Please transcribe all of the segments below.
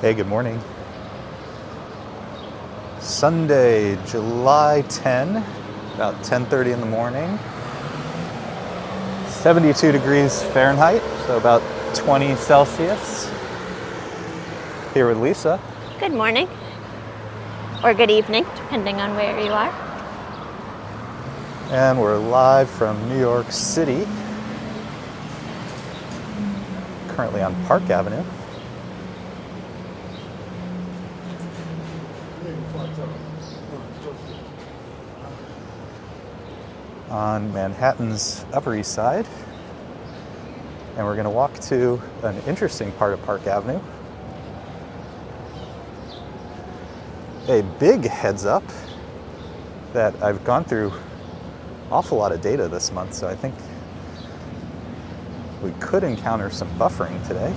Hey, good morning. Sunday, July 10, about 10:30 in the morning. 72 degrees Fahrenheit, so about 20 Celsius. Here with Lisa. Good morning, or good evening, depending on where you are. And we're live from New York City, currently on Park Avenue. On Manhattan's Upper East Side. And we're going to walk to an interesting part of Park Avenue. A big heads up that I've gone through an awful lot of data this month, so I think we could encounter some buffering today.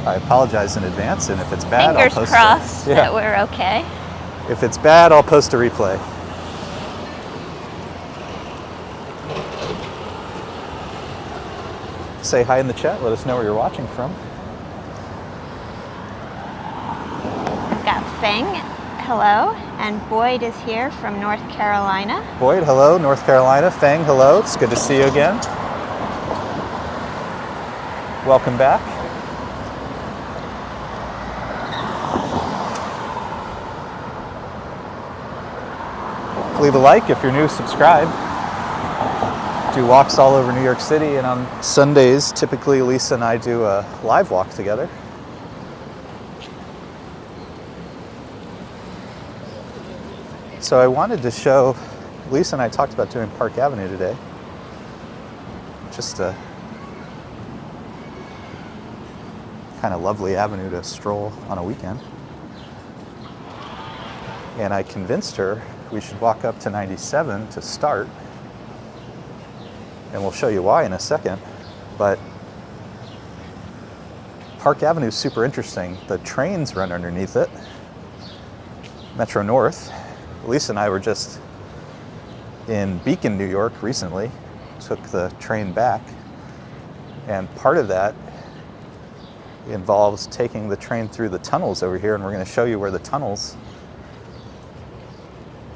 I apologize in advance, and if it's bad, Fingers I'll post crossed it. that we're okay. If it's bad, I'll post a replay. Say hi in the chat, let us know where you're watching from. I've got Feng, hello, and Boyd is here from North Carolina. Boyd, hello, North Carolina. Feng, hello, it's good to see you again. Welcome back. Leave a like if you're new, subscribe. Do walks all over New York City, and on Sundays, typically Lisa and I do a live walk together. So I wanted to show, Lisa and I talked about doing Park Avenue today. Just a kind of lovely avenue to stroll on a weekend. And I convinced her we should walk up to 97 to start. And we'll show you why in a second. But Park Avenue is super interesting. The trains run underneath it. Metro North. Lisa and I were just in Beacon, New York recently. Took the train back. And part of that involves taking the train through the tunnels over here, and we're going to show you where the tunnels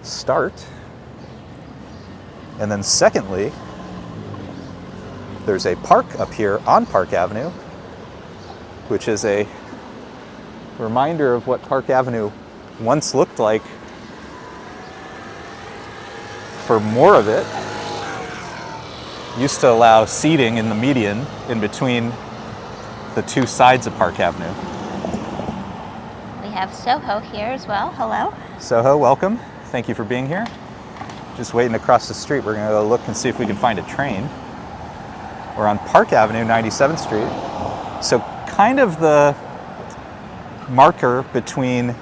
start. And then secondly, there's a park up here on Park Avenue, which is a reminder of what Park Avenue once looked like for more of it. Used to allow seating in the median in between the two sides of Park Avenue. We have Soho here as well, hello. Soho, welcome. Thank you for being here. Just waiting across the street. We're going to go look and see if we can find a train. We're on Park Avenue, 97th Street. So kind of the marker between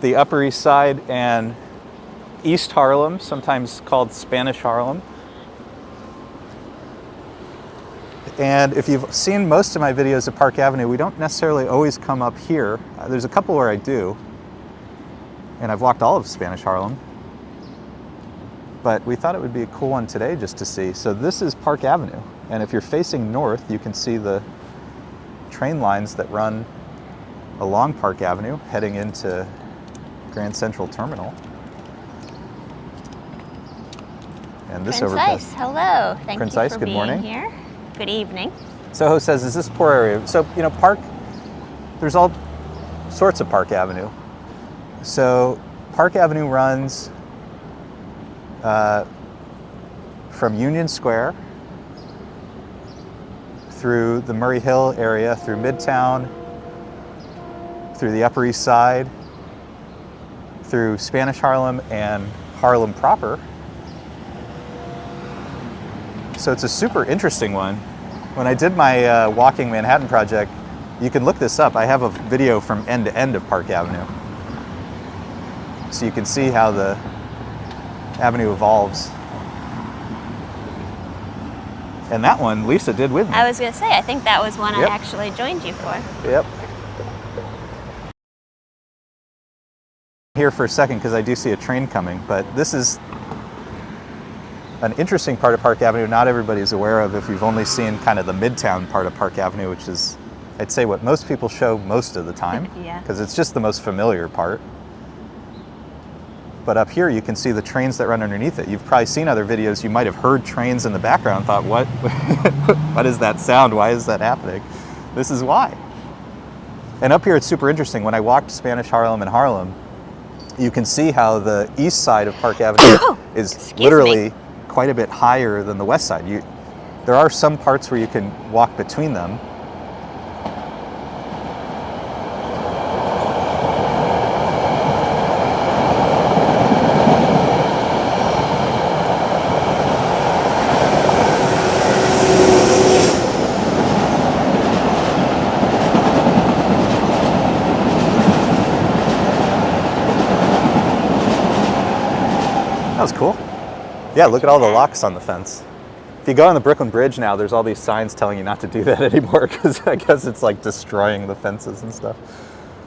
the Upper East Side and East Harlem, sometimes called Spanish Harlem. And if you've seen most of my videos of Park Avenue, we don't necessarily always come up here. There's a couple where I do. And I've walked all of Spanish Harlem. But we thought it would be a cool one today just to see. So this is Park Avenue. And if you're facing north, you can see the train lines that run along Park Avenue heading into Grand Central Terminal. And this Prince Ice, hello. Thank Prince you Ice, for good being morning. here. Good evening. Soho says, is this poor area? So, you know, there's all sorts of Park Avenue. So Park Avenue runs from Union Square through the Murray Hill area, through Midtown, through the Upper East Side, through Spanish Harlem and Harlem proper. So it's a super interesting one. When I did my Walking Manhattan project, you can look this up. I have a video from end to end of Park Avenue. So you can see how the avenue evolves. And that one, Lisa did with me. I was going to say, I think that was one Yep. I actually joined you for. Yep. Here for a second because I do see a train coming, but this is an interesting part of Park Avenue not everybody's aware of if you've only seen kind of the Midtown part of Park Avenue, which is I'd say what most people show most of the time, Yeah. because it's just the most familiar part. But up here you can see the trains that run underneath it. You've probably seen other videos, you might have heard trains in the background and thought, what? What is that sound? Why is that happening? This is why. And up here it's super interesting. When I walked Spanish Harlem in Harlem, you can see how the east side of Park Avenue is literally quite a bit higher than the west side. There are some parts where you can walk between them. That was cool. Yeah, look at all the locks on the fence. If you go on the Brooklyn Bridge now, there's all these signs telling you not to do that anymore because I guess it's like destroying the fences and stuff.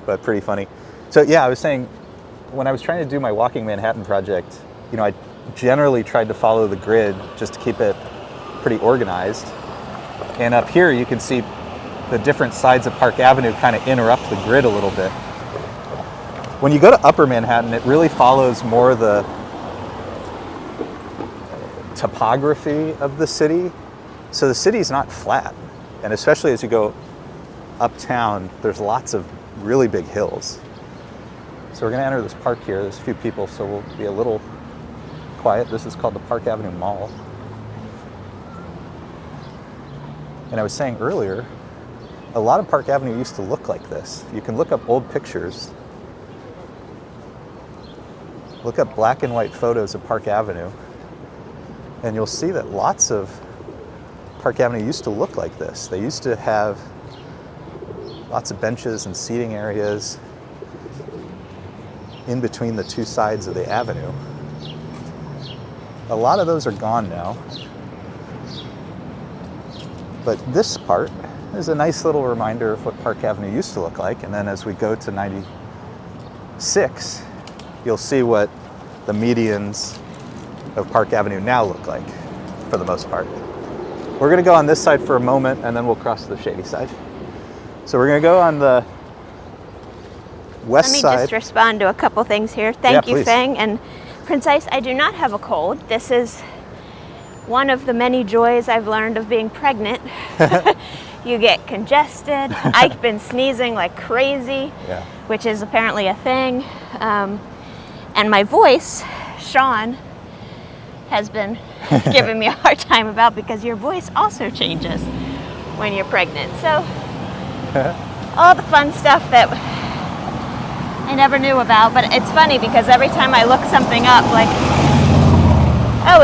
But pretty funny. So yeah, I was saying, when I was trying to do my Walking Manhattan project, you know, I generally tried to follow the grid just to keep it pretty organized. And up here you can see the different sides of Park Avenue kind of interrupt the grid a little bit. When you go to Upper Manhattan, it really follows more the topography of the city. So the city's not flat. And especially as you go uptown, there's lots of really big hills. So we're gonna enter this park here. There's a few people, so we'll be a little quiet. This is called the Park Avenue Mall. And I was saying earlier, a lot of Park Avenue used to look like this. You can look up old pictures. Look up black and white photos of Park Avenue. And you'll see that lots of Park Avenue used to look like this. They used to have lots of benches and seating areas in between the two sides of the avenue. A lot of those are gone now. But this part is a nice little reminder of what Park Avenue used to look like. And then as we go to 96, you'll see what the medians of Park Avenue now look like, for the most part. We're gonna go on this side for a moment and then we'll cross to the shady side. So we're gonna go on the west side. Let me just respond to a couple things here. Thank you, please. Feng. And Prince Ice, I do not have a cold. This is one of the many joys I've learned of being pregnant. You get congested. I've been sneezing like crazy, which is apparently a thing. And my voice, Sean, has been giving me a hard time about, because your voice also changes when you're pregnant. So all the fun stuff that I never knew about, but it's funny because every time I look something up, like, oh,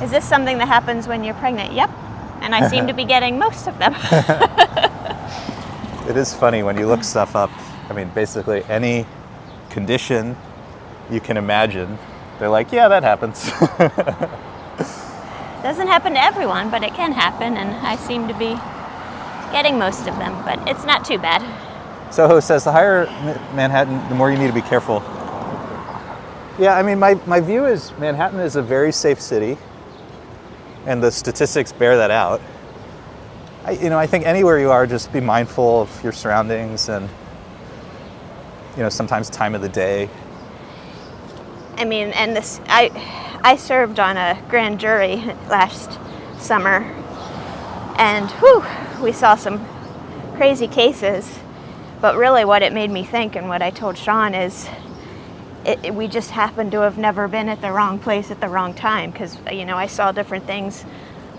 is this something that happens when you're pregnant? Yep. And I seem to be getting most of them. It is funny when you look stuff up. I mean, basically any condition you can imagine, they're like, yeah, that happens. Doesn't happen to everyone, but it can happen, and I seem to be getting most of them, but it's not too bad. Soho says the higher Manhattan, the more you need to be careful. Yeah, I mean, my view is Manhattan is a very safe city, and the statistics bear that out. I think anywhere you are, just be mindful of your surroundings and, sometimes time of the day. I mean, and I served on a grand jury last summer, and we saw some crazy cases, but really what it made me think, and what I told Sean, is we just happened to have never been at the wrong place at the wrong time, because, I saw different things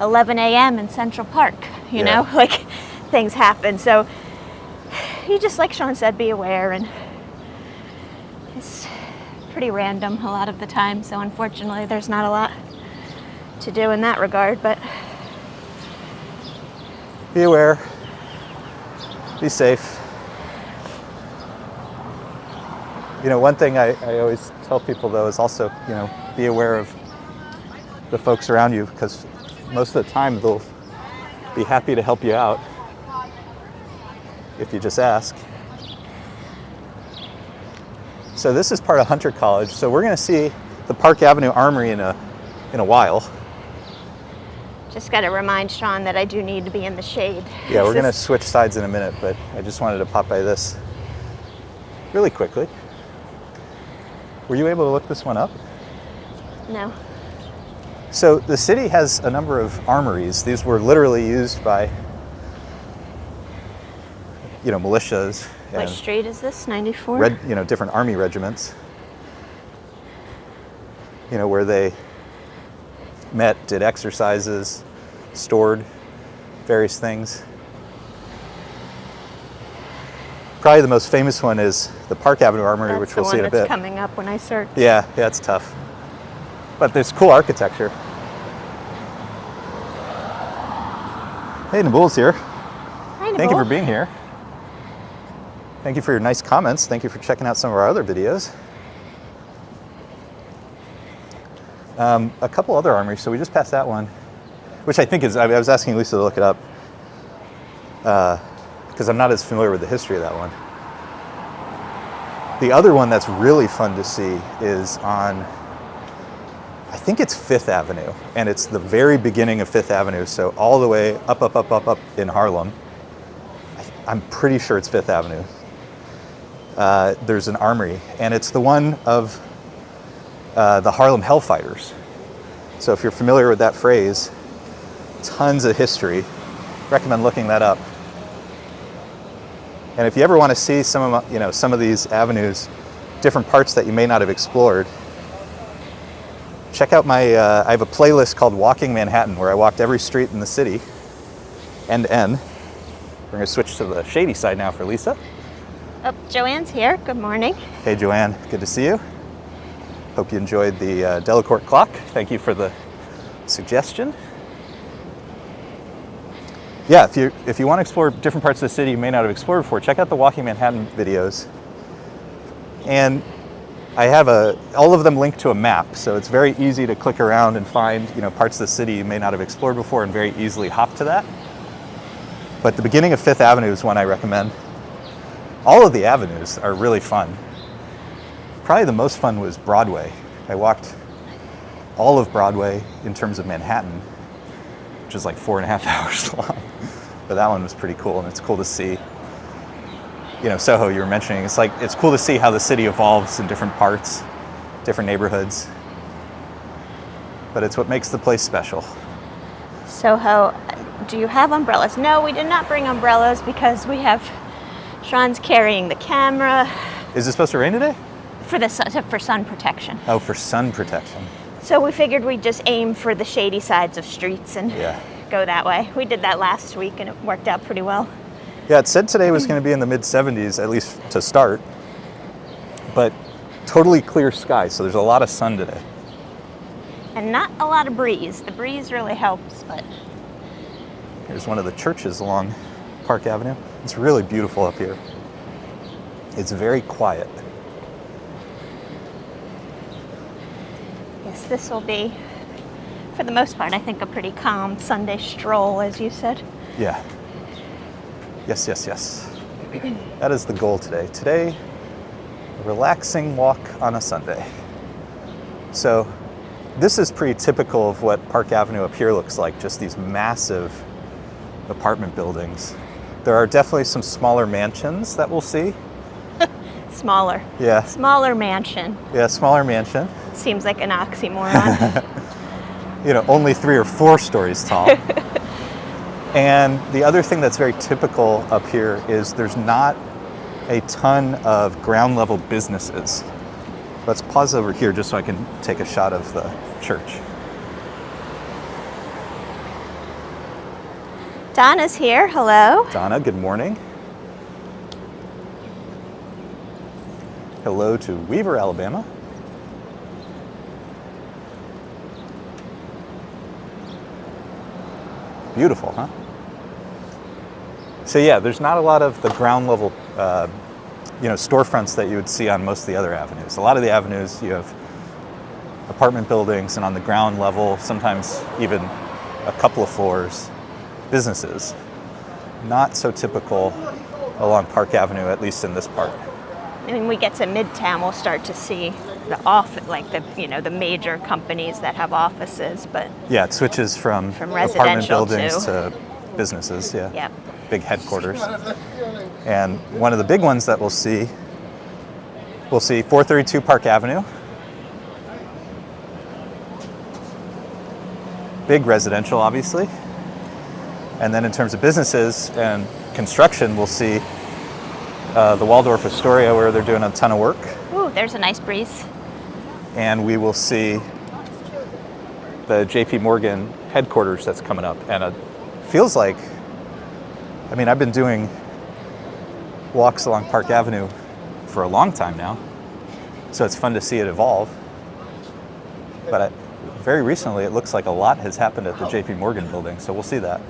11 a.m. in Central Park, you know, like things happen. So you just, like Sean said, be aware, and it's pretty random a lot of the time, so unfortunately there's not a lot to do in that regard, but be aware, be safe. One thing I always tell people, though, is also, be aware of the folks around you, because most of the time they'll be happy to help you out if you just ask. So this is part of Hunter College. So we're going to see the Park Avenue Armory in a while. Just got to remind Sean that I do need to be in the shade. Yeah, we're going to switch sides in a minute, but I just wanted to pop by this really quickly. Were you able to look this one up? No. So the city has a number of armories. These were literally used by, militias. What street is this? 94? Different army regiments. Where they met, did exercises, stored various things. Probably the most famous one is the Park Avenue Armory, which we'll see in a bit. That's coming up when I search. Yeah, it's tough. But there's cool architecture. Hey, Nabul's here. Hi, Nabul. Thank you for being here. Thank you for your nice comments. Thank you for checking out some of our other videos. A couple other armories. So we just passed that one, which I think is, I was asking Lisa to look it up because I'm not as familiar with the history of that one. The other one that's really fun to see is on, I think it's Fifth Avenue, and it's the very beginning of Fifth Avenue, so all the way up in Harlem. I'm pretty sure it's Fifth Avenue. There's an armory, and it's the one of the Harlem Hellfighters. So if you're familiar with that phrase, tons of history. Recommend looking that up. And if you ever want to see some of these avenues, different parts that you may not have explored, check out my, I have a playlist called Walking Manhattan, where I walked every street in the city, end to end. We're going to switch to the shady side now for Lisa. Oh, Joanne's here. Good morning. Hey, Joanne. Good to see you. Hope you enjoyed the Delacorte clock. Thank you for the suggestion. Yeah, if you want to explore different parts of the city you may not have explored before, check out the Walking Manhattan videos. And I have all of them linked to a map, so it's very easy to click around and find parts of the city you may not have explored before and very easily hop to that. But the beginning of Fifth Avenue is one I recommend. All of the avenues are really fun. Probably the most fun was Broadway. I walked all of Broadway in terms of Manhattan, which is like 4.5 hours long. But that one was pretty cool, and it's cool to see. Soho, you were mentioning, it's cool to see how the city evolves in different parts, different neighborhoods. But it's what makes the place special. Soho, do you have umbrellas? No, we did not bring umbrellas because Sean's carrying the camera. Is it supposed to rain today? For sun protection. Oh, for sun protection. So we figured we'd just aim for the shady sides of streets and go that way. We did that last week and it worked out pretty well. Yeah, it said today was going to be in the mid-70s, at least to start. But totally clear sky, so there's a lot of sun today. And not a lot of breeze. The breeze really helps, but... Here's one of the churches along Park Avenue. It's really beautiful up here. It's very quiet. Yes, this will be, for the most part, I think a pretty calm Sunday stroll, as you said. Yeah. Yes. That is the goal today. Today, a relaxing walk on a Sunday. So this is pretty typical of what Park Avenue up here looks like, just these massive apartment buildings. There are definitely some smaller mansions that we'll see. Smaller. Yeah. Smaller mansion. Yeah, smaller mansion. Seems like an oxymoron. Only 3 or 4 stories tall. And the other thing that's very typical up here is there's not a ton of ground level businesses. Let's pause over here just so I can take a shot of the church. Donna's here. Hello. Donna, good morning. Hello to Weaver, Alabama. Beautiful, huh? So yeah, there's not a lot of the ground level, storefronts that you would see on most of the other avenues. A lot of the avenues, you have apartment buildings, and on the ground level, sometimes even a couple of floors, businesses. Not so typical along Park Avenue, at least in this part. when we get to Midtown, we'll start to see the major companies that have offices, but Yeah, it switches from apartment residential buildings to businesses, yeah. Yep. Big headquarters. And one of the big ones that we'll see 432 Park Avenue. Big residential, obviously. And then in terms of businesses and construction, we'll see the Waldorf Astoria, where they're doing a ton of work. Ooh, there's a nice breeze. And we will see the JP Morgan headquarters that's coming up. And it feels like, I've been doing walks along Park Avenue for a long time now, so it's fun to see it evolve. But very recently, it looks like a lot has happened at the JP Morgan building, so we'll see that.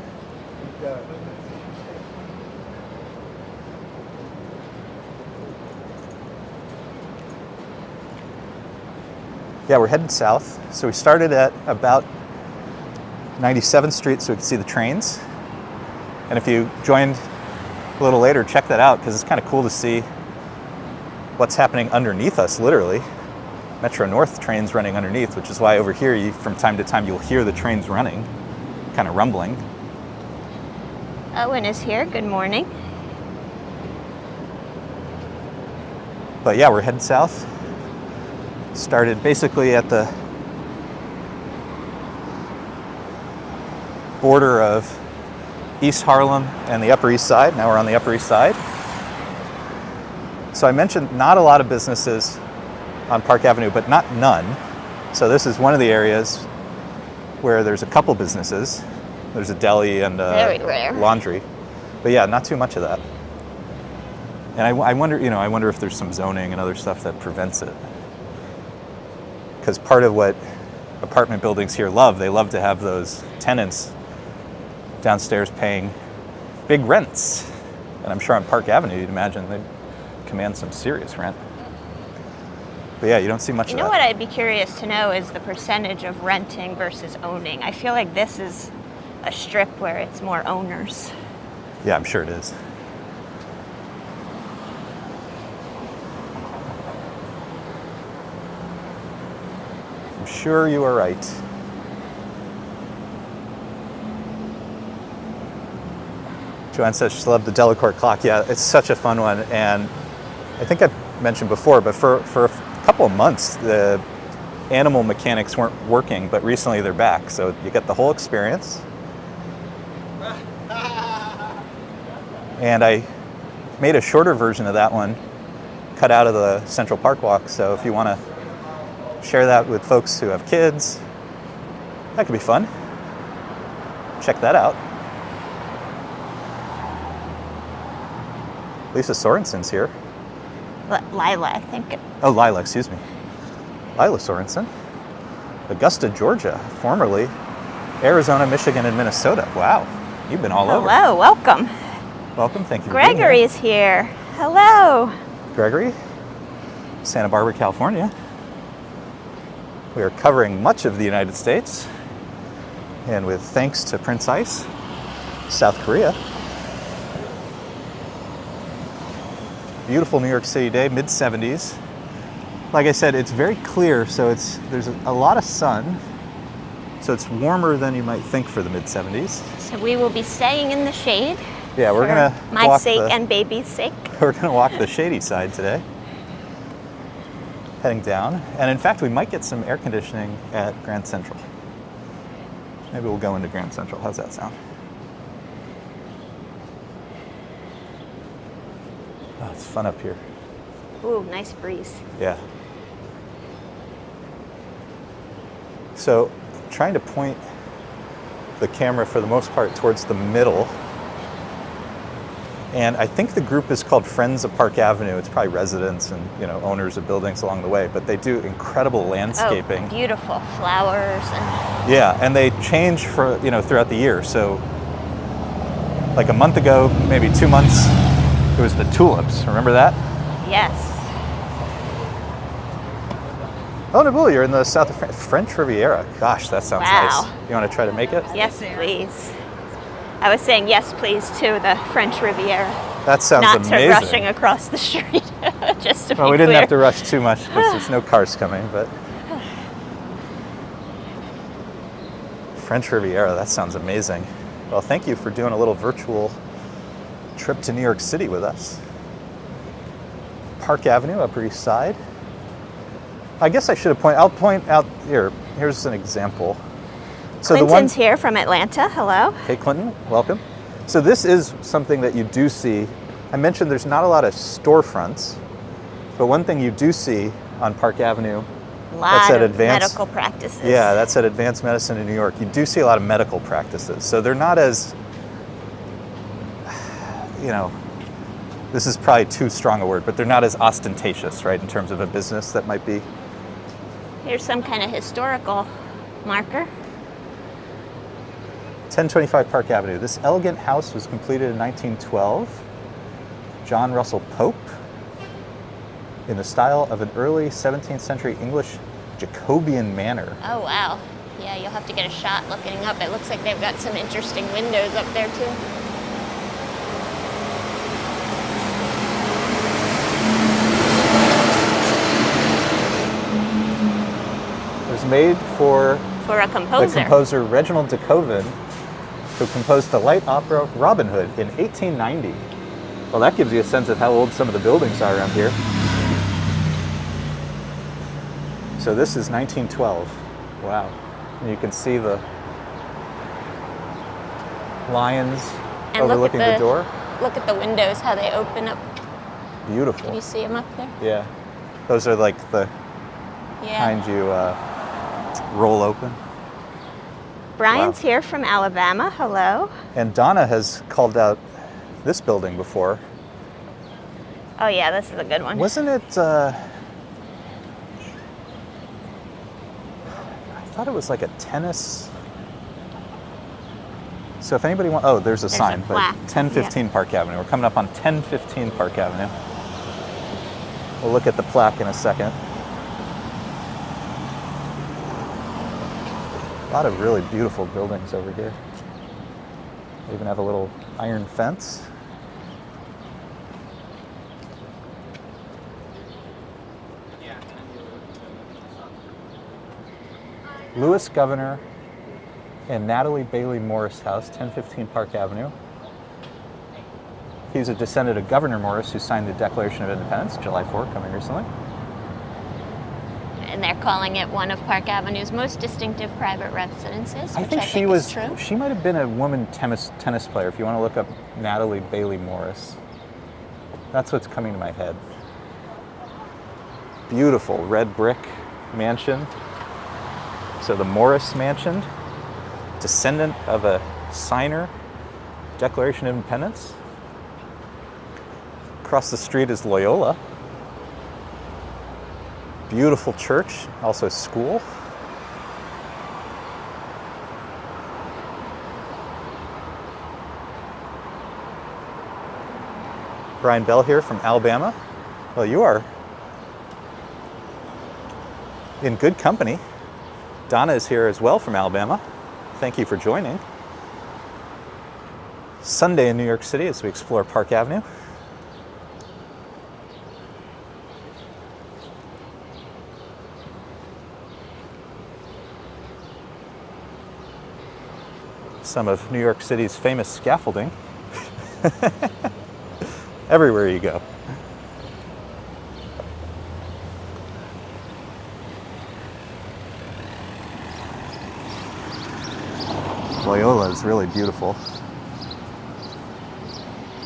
Yeah, we're headed south. So we started at about 97th Street so we could see the trains. And if you joined a little later, check that out, because it's kind of cool to see what's happening underneath us, literally. Metro North trains running underneath, which is why over here, from time to time, you'll hear the trains running, kind of rumbling. Owen is here. Good morning. But yeah, we're headed south. Started basically at the border of East Harlem and the Upper East Side. Now we're on the Upper East Side. So I mentioned not a lot of businesses on Park Avenue, but not none. So this is one of the areas where there's a couple businesses. There's a deli and Very rare. laundry. But yeah, not too much of that. And I wonder if there's some zoning and other stuff that prevents it. Because part of what apartment buildings here they love to have those tenants downstairs paying big rents. And I'm sure on Park Avenue, you'd imagine they'd command some serious rent. But yeah, you don't see much of that. You know what I'd be curious to know is the percentage of renting versus owning. I feel like this is a strip where it's more owners. Yeah, I'm sure it is. I'm sure you are right. Joanne says she loved the Delacorte clock. Yeah, it's such a fun one. And I think I mentioned before, but for a couple of months, the animal mechanics weren't working, but recently they're back. So you get the whole experience. And I made a shorter version of that one, cut out of the Central Park walk. So if you want to share that with folks who have kids, that could be fun. Check that out. Lisa Sorensen's here. Lila, I think. Oh, Lila, excuse me. Lila Sorensen. Augusta, Georgia, formerly Arizona, Michigan, and Minnesota. Wow, you've been all over. Hello, welcome. Welcome, thank you for being here. Gregory's here. Hello. Gregory, Santa Barbara, California. We are covering much of the United States, and with thanks to Prince Ice, South Korea. Beautiful New York City day, mid-70s. Like I said, it's very clear, so there's a lot of sun, so it's warmer than you might think for the mid-70s. So we will be staying in the shade. Yeah, we're gonna my sake and baby's sake. We're gonna walk the shady side today. Heading down, and in fact, we might get some air conditioning at Grand Central. Maybe we'll go into Grand Central. How's that sound? Oh, it's fun up here. Ooh, nice breeze. Yeah. So, trying to point the camera for the most part towards the middle. And I think the group is called Friends of Park Avenue. It's probably residents and owners of buildings along the way, but they do incredible landscaping. Oh, beautiful flowers and. Yeah, and they change throughout the year. So, like a month ago, maybe 2 months, it was the tulips. Remember that? Yes. Oh, Nabil, you're in the south of French Riviera. Gosh, that sounds nice. You want to try to make it? Yes, please. I was saying yes, please, to the French Riviera. That sounds not amazing. Not rushing across the street, just to be Well, we didn't clear. have to rush too much because there's no cars coming, but French Riviera, that sounds amazing. Well, thank you for doing a little virtual trip to New York City with us. Park Avenue, Upper East Side. I guess I should have I'll point out here. Here's an example. So Clinton's here from Atlanta. Hello. Hey, Clinton, welcome. So this is something that you do see. I mentioned there's not a lot of storefronts, but one thing you do see on Park Avenue, A lot at of advanced medical practices. Yeah, that's at Advanced Medicine in New York. You do see a lot of medical practices. So they're not as, this is probably too strong a word, but they're not as ostentatious, right, in terms of a business that might be. Here's some kind of historical marker. 1025 Park Avenue. This elegant house was completed in 1912. John Russell Pope, in the style of an early 17th century English Jacobean manor. Oh, wow. Yeah, you'll have to get a shot looking up. It looks like they've got some interesting windows up there, too. It was made for a composer. the composer Reginald de Koven, who composed the light opera Robin Hood in 1890. Well, that gives you a sense of how old some of the buildings are around here. So this is 1912. Wow. And you can see the lions And overlooking the door. Look at the windows, how they open up. Beautiful. Can you see them up there? Yeah. Those are like the kind you roll open. Brian's Wow. here from Alabama. Hello. And Donna has called out this building before. Oh, yeah, this is a good one. Wasn't it, I thought it was like a tennis. So if anybody wants, there's a sign, but plaque. 1015 Park Avenue. We're coming up on 1015 Park Avenue. We'll look at the plaque in a second. A lot of really beautiful buildings over here. They even have a little iron fence. Louis Governor and Natalie Bailey Morris House, 1015 Park Avenue. He's a descendant of Governor Morris, who signed the Declaration of Independence, July 4, coming recently. And they're calling it one of Park Avenue's most distinctive private residences, I which think I she think was. is true. She might have been a woman tennis player. If you want to look up Natalie Bailey Morris, that's what's coming to my head. Beautiful red brick mansion. So the Morris Mansion, descendant of a signer, Declaration of Independence. Across the street is Loyola. Beautiful church, also school. Brian Bell here from Alabama. Well, you are in good company. Donna is here as well from Alabama. Thank you for joining. Sunday in New York City as we explore Park Avenue. Some of New York City's famous scaffolding. Everywhere you go. Loyola is really beautiful.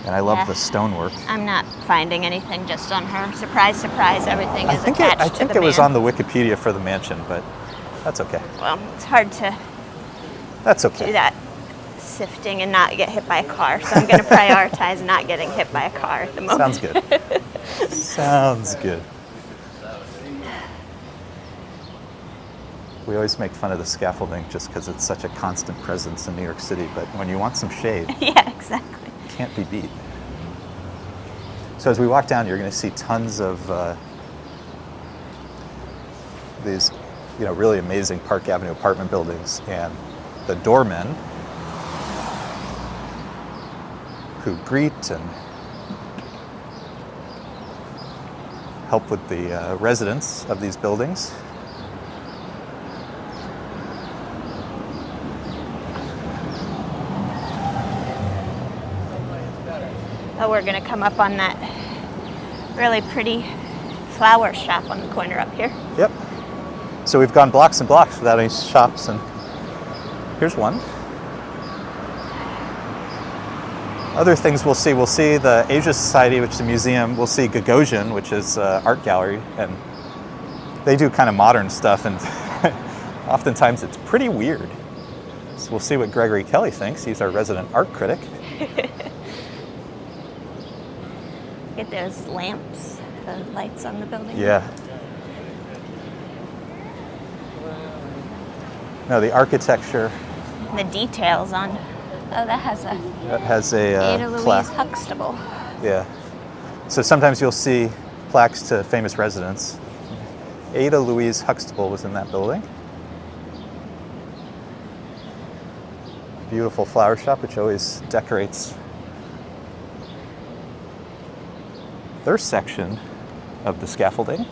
And I love the stonework. I'm not finding anything just on her. Surprise, surprise, everything is attached to the I think it was on the Wikipedia for the mansion, but that's okay. Well, it's hard to That's okay. do that sifting and not get hit by a car, so I'm going to prioritize not getting hit by a car at the moment. Sounds good. Sounds good. We always make fun of the scaffolding just because it's such a constant presence in New York City, but when you want some shade, Yeah, exactly. it can't be beat. So as we walk down, you're going to see tons of these, really amazing Park Avenue apartment buildings, and the doormen who greet and help with the residents of these buildings. Oh, we're gonna come up on that really pretty flower shop on the corner up here. Yep. So we've gone blocks and blocks without any shops, and here's one. Other things we'll see the Asia Society, which is a museum. We'll see Gagosian, which is an art gallery, and they do kind of modern stuff, and oftentimes it's pretty weird. So we'll see what Gregory Kelly thinks. He's our resident art critic. Get those lamps, the lights on the building. Yeah. No, the architecture. The details on. Oh, that has a. That has a Ada Louise plaque. Huxtable. Yeah. So sometimes you'll see plaques to famous residents. Ada Louise Huxtable was in that building. Beautiful flower shop, which always decorates their section of the scaffolding.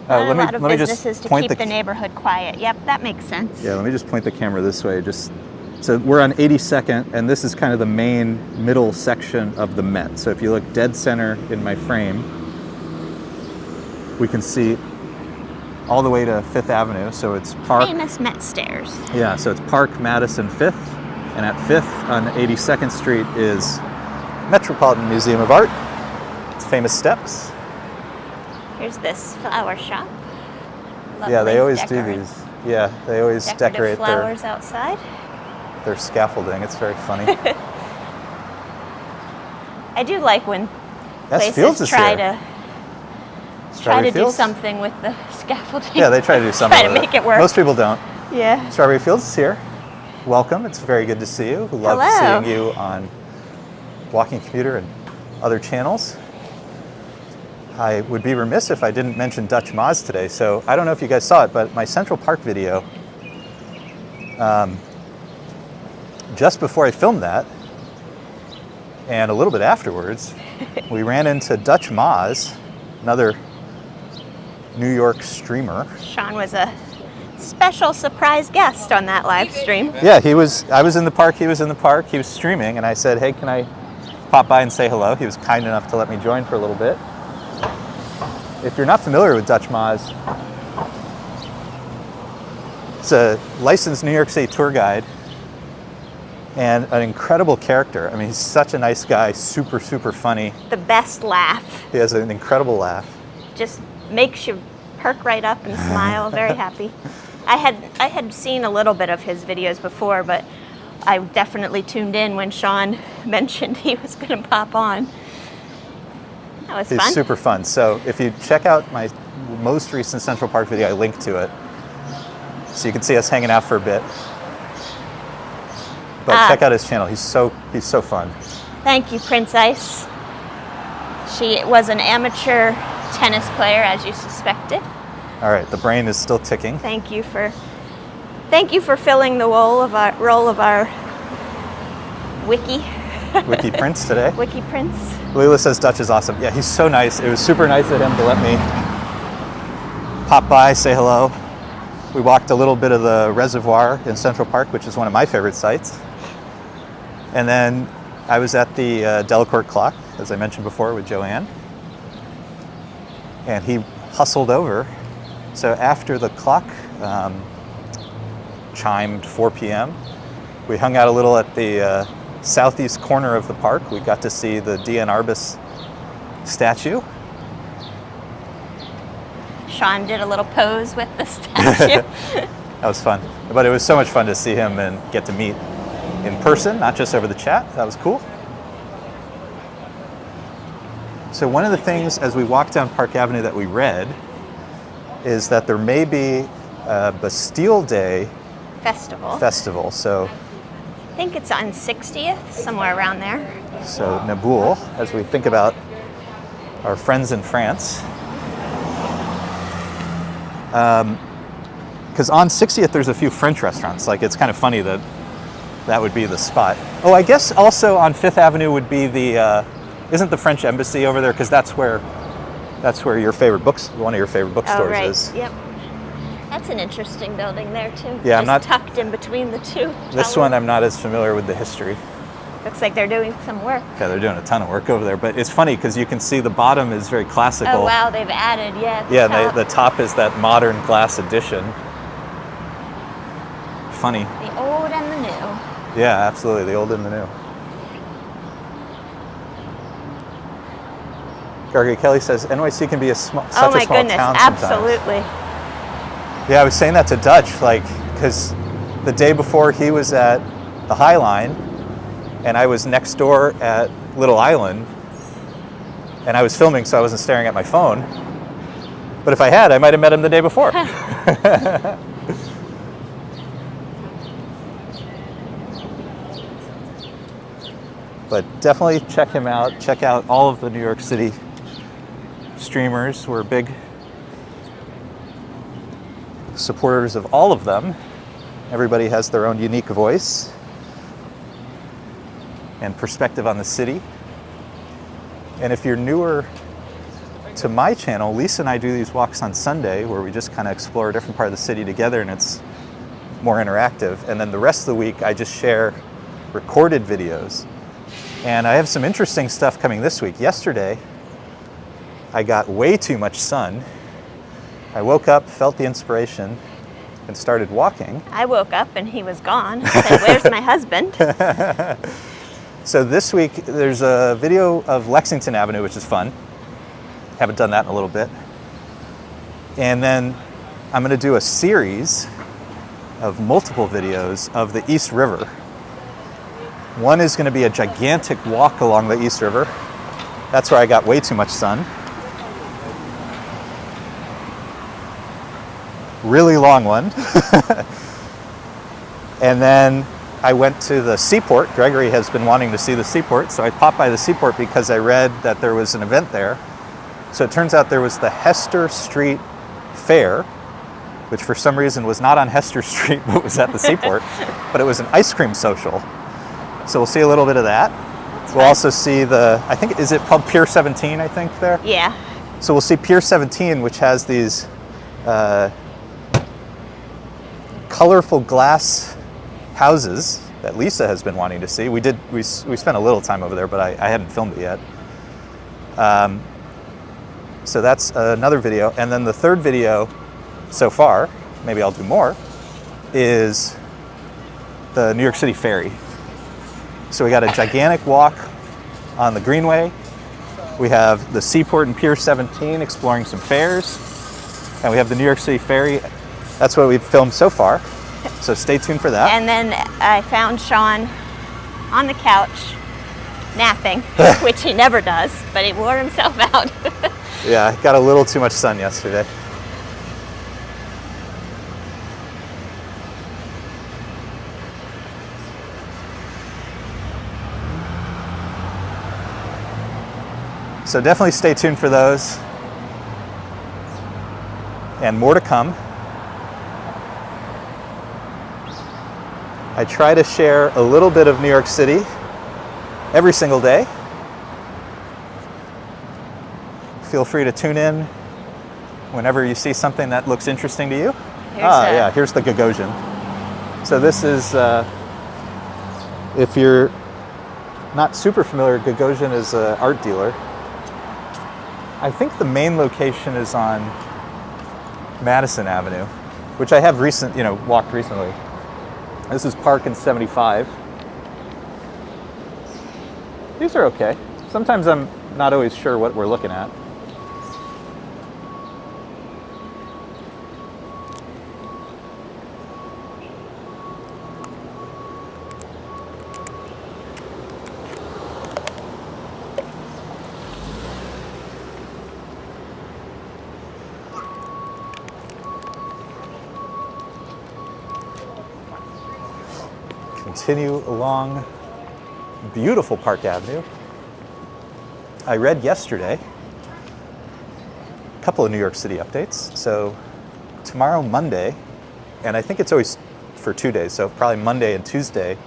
A lot of let me businesses just to point keep the neighborhood quiet. Yep, that makes sense. Yeah, let me just point the camera this way. So we're on 82nd, and this is kind of the main middle section of the Met. So if you look dead center in my frame, we can see all the way to Fifth Avenue. So it's Park. Famous Met stairs. Yeah, so it's Park, Madison, Fifth, and at Fifth on 82nd Street is Metropolitan Museum of Art. It's famous steps. Here's this flower shop. Yeah, they Lovely always do these. Yeah, they always decorate flowers outside. their scaffolding. It's very funny. I do like when Fields places is try here. to Strawberry do Fields? something with the scaffolding. Yeah, they try to do something Try to with make it work. Most people don't. Yeah. Strawberry Fields is here. Welcome. It's very good to see you. We love Hello. seeing you on Walking Computer and other channels. I would be remiss if I didn't mention Dutch Ma's today. So I don't know if you guys saw it, but my Central Park video, just before I filmed that, and a little bit afterwards, we ran into Dutch Ma's, another New York streamer. Sean was a special surprise guest on that live stream. Yeah, I was in the park, he was in the park, he was streaming, and I said, hey, can I pop by and say hello? He was kind enough to let me join for a little bit. If you're not familiar with Dutch Ma's, it's a licensed New York City tour guide and an incredible character. I mean, he's such a nice guy, super, super funny. The best laugh. He has an incredible laugh. Just makes you perk right up and smile. Very happy. I had seen a little bit of his videos before, but I definitely tuned in when Sean mentioned he was going to pop on. That was He's fun. super fun. So if you check out my most recent Central Park video, I linked to it. So you can see us hanging out for a bit. But check out his channel. He's so fun. Thank you, Prince Ice. She was an amateur tennis player, as you suspected. All right, the brain is still ticking. Thank you for filling the role of our wiki. Wiki Prince today. Wiki Prince. Leila says Dutch is awesome. Yeah, he's so nice. It was super nice of him to let me pop by, say hello. We walked a little bit of the reservoir in Central Park, which is one of my favorite sites. And then I was at the Delacorte clock, as I mentioned before, with Joanne. And he hustled over. So after the clock chimed 4 p.m., we hung out a little at the southeast corner of the park. We got to see the D.N. Arbus statue. Sean did a little pose with the statue. That was fun. But it was so much fun to see him and get to meet in person, not just over the chat. That was cool. So one of the things as we walked down Park Avenue that we read is that there may be a Bastille Day festival. So I think it's on 60th, somewhere around there. So Naboul, as we think about our friends in France. Because on 60th there's a few French restaurants. Like, it's kind of funny that would be the spot. Oh, I guess also on Fifth Avenue would be the Isn't the French embassy over there? Because that's where your favorite one of your favorite bookstores right. is. Yep. That's an interesting building there too. Yeah, I'm Just not tucked in between the two. This one I'm not as familiar with the history. Looks like they're doing some work. Yeah, they're doing a ton of work over there. But it's funny because you can see the bottom is very classical. Oh wow, they've added Yeah, the top is that modern glass addition. Funny. The old and the new. Yeah, absolutely, the old and the new. Gargay Kelly says NYC can be such a small town sometimes. Absolutely. Yeah, I was saying that to Dutch, like, because the day before he was at the High Line, and I was next door at Little Island, and I was filming, so I wasn't staring at my phone. But if I had, I might have met him the day before. But definitely check him out. Check out all of the New York City streamers. We're big supporters of all of them. Everybody has their own unique voice and perspective on the city. And if you're newer to my channel, Lisa and I do these walks on Sunday where we just kind of explore a different part of the city together, and it's more interactive. And then the rest of the week, I just share recorded videos. And I have some interesting stuff coming this week. Yesterday, I got way too much sun. I woke up, felt the inspiration, and started walking. I woke up and he was gone. I said, "Where's my husband?" So this week, there's a video of Lexington Avenue, which is fun. Haven't done that in a little bit. And then I'm going to do a series of multiple videos of the East River. One is going to be a gigantic walk along the East River. That's where I got way too much sun. Really long one. And then I went to the seaport. Gregory has been wanting to see the seaport, so I popped by the seaport because I read that there was an event there. So it turns out there was the Hester Street Fair, which for some reason was not on Hester Street, but was at the seaport. But it was an ice cream social. So we'll see a little bit of that. We'll also see I think, is it called Pier 17, I think, there? Yeah. So we'll see Pier 17, which has these colorful glass houses that Lisa has been wanting to see. We spent a little time over there, but I hadn't filmed it yet. So that's another video. And then the third video so far, maybe I'll do more, is the New York City Ferry. So we got a gigantic walk on the Greenway. We have the seaport and Pier 17 exploring some fairs. And we have the New York City Ferry. That's what we've filmed so far. So stay tuned for that. And then I found Sean on the couch napping, which he never does, but he wore himself out. Yeah, got a little too much sun yesterday. So definitely stay tuned for those. And more to come. I try to share a little bit of New York City every single day. Feel free to tune in whenever you see something that looks interesting to you. Here's the Gagosian. So this is, if you're not super familiar, Gagosian is an art dealer. I think the main location is on Madison Avenue, which I have walked recently. This is Park and 75. These are okay. Sometimes I'm not always sure what we're looking at. Continue along beautiful Park Avenue. I read yesterday a couple of New York City updates. So tomorrow, Monday, and I think it's always for 2 days, so probably Monday and Tuesday,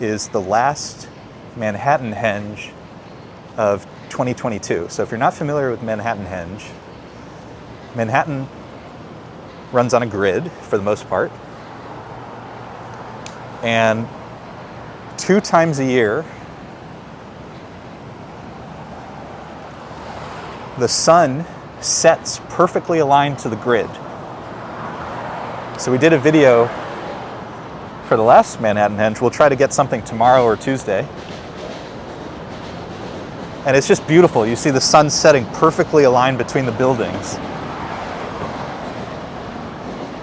is the last Manhattanhenge of 2022. So if you're not familiar with Manhattanhenge, Manhattan runs on a grid for the most part. And 2 times a year, the sun sets perfectly aligned to the grid. So we did a video for the last Manhattanhenge. We'll try to get something tomorrow or Tuesday. And it's just beautiful. You see the sun setting perfectly aligned between the buildings.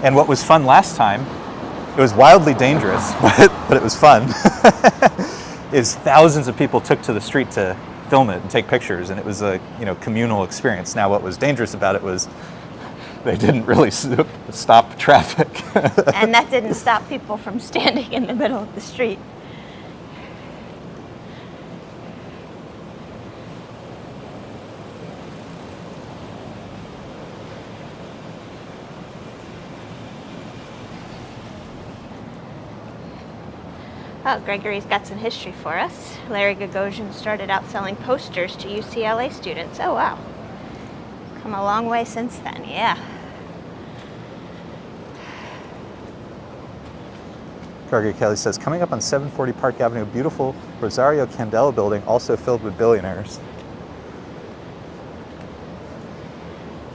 And what was fun last time, it was wildly dangerous, but it was fun, is thousands of people took to the street to film it and take pictures, and it was a communal experience. Now what was dangerous about it was they didn't really stop traffic. And that didn't stop people from standing in the middle of the street. Oh, Gregory's got some history for us. Larry Gagosian started out selling posters to UCLA students. Oh, wow. Come a long way since then, yeah. Gregory Kelly says, coming up on 740 Park Avenue, beautiful Rosario Candela building, also filled with billionaires.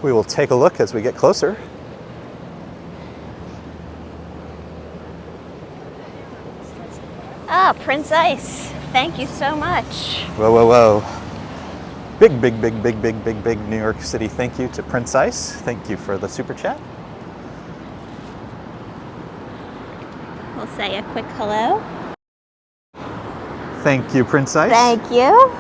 We will take a look as we get closer. Ah, Prince Ice. Thank you so much. Whoa, whoa, whoa. Big, big, big, big, big, big, big New York City thank you to Prince Ice. Thank you for the super chat. We'll say a quick hello. Thank you, Prince Ice. Thank you.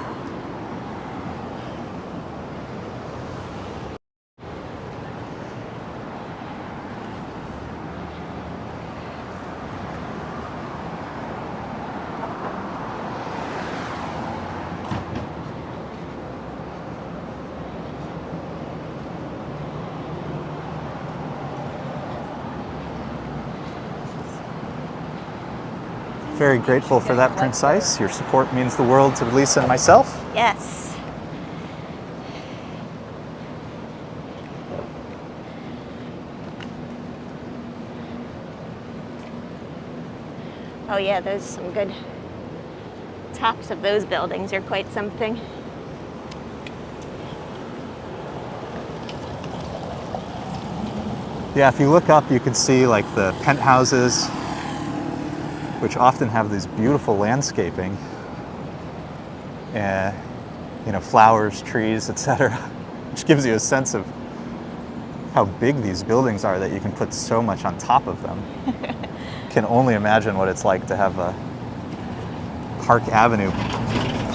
Very grateful for that, Prince Ice. Your support means the world to Lisa and myself. Yes. Oh yeah, there's some good tops of those buildings are quite something. Yeah, if you look up, you can see like the penthouses, which often have these beautiful landscaping, and flowers, trees, etc., which gives you a sense of how big these buildings are that you can put so much on top of them. Can only imagine what it's like to have a Park Avenue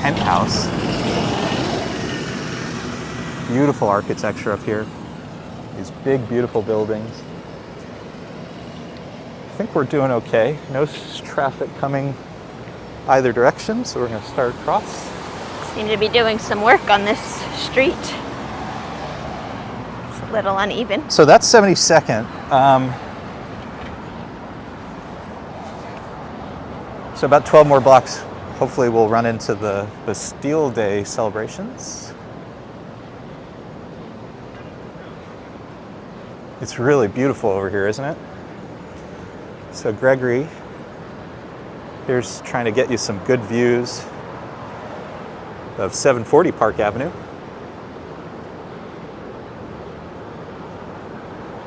penthouse. Beautiful architecture up here. These big, beautiful buildings. I think we're doing okay. No traffic coming either direction, so we're going to start across. Seem to be doing some work on this street. It's a little uneven. So that's 72nd. So about 12 more blocks. Hopefully we'll run into the Bastille Day celebrations. It's really beautiful over here, isn't it? So Gregory, here's trying to get you some good views of 740 Park Avenue.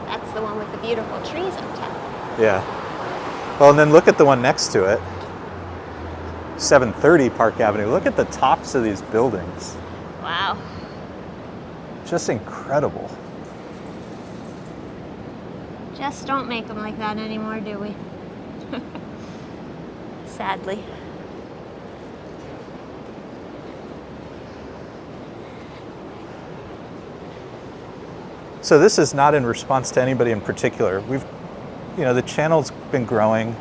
That's the one with the beautiful trees on top. Yeah. Well, and then look at the one next to it, 730 Park Avenue. Look at the tops of these buildings. Wow. Just incredible. Just don't make them like that anymore, do we? Sadly. So this is not in response to anybody in particular. We've, the channel's been growing,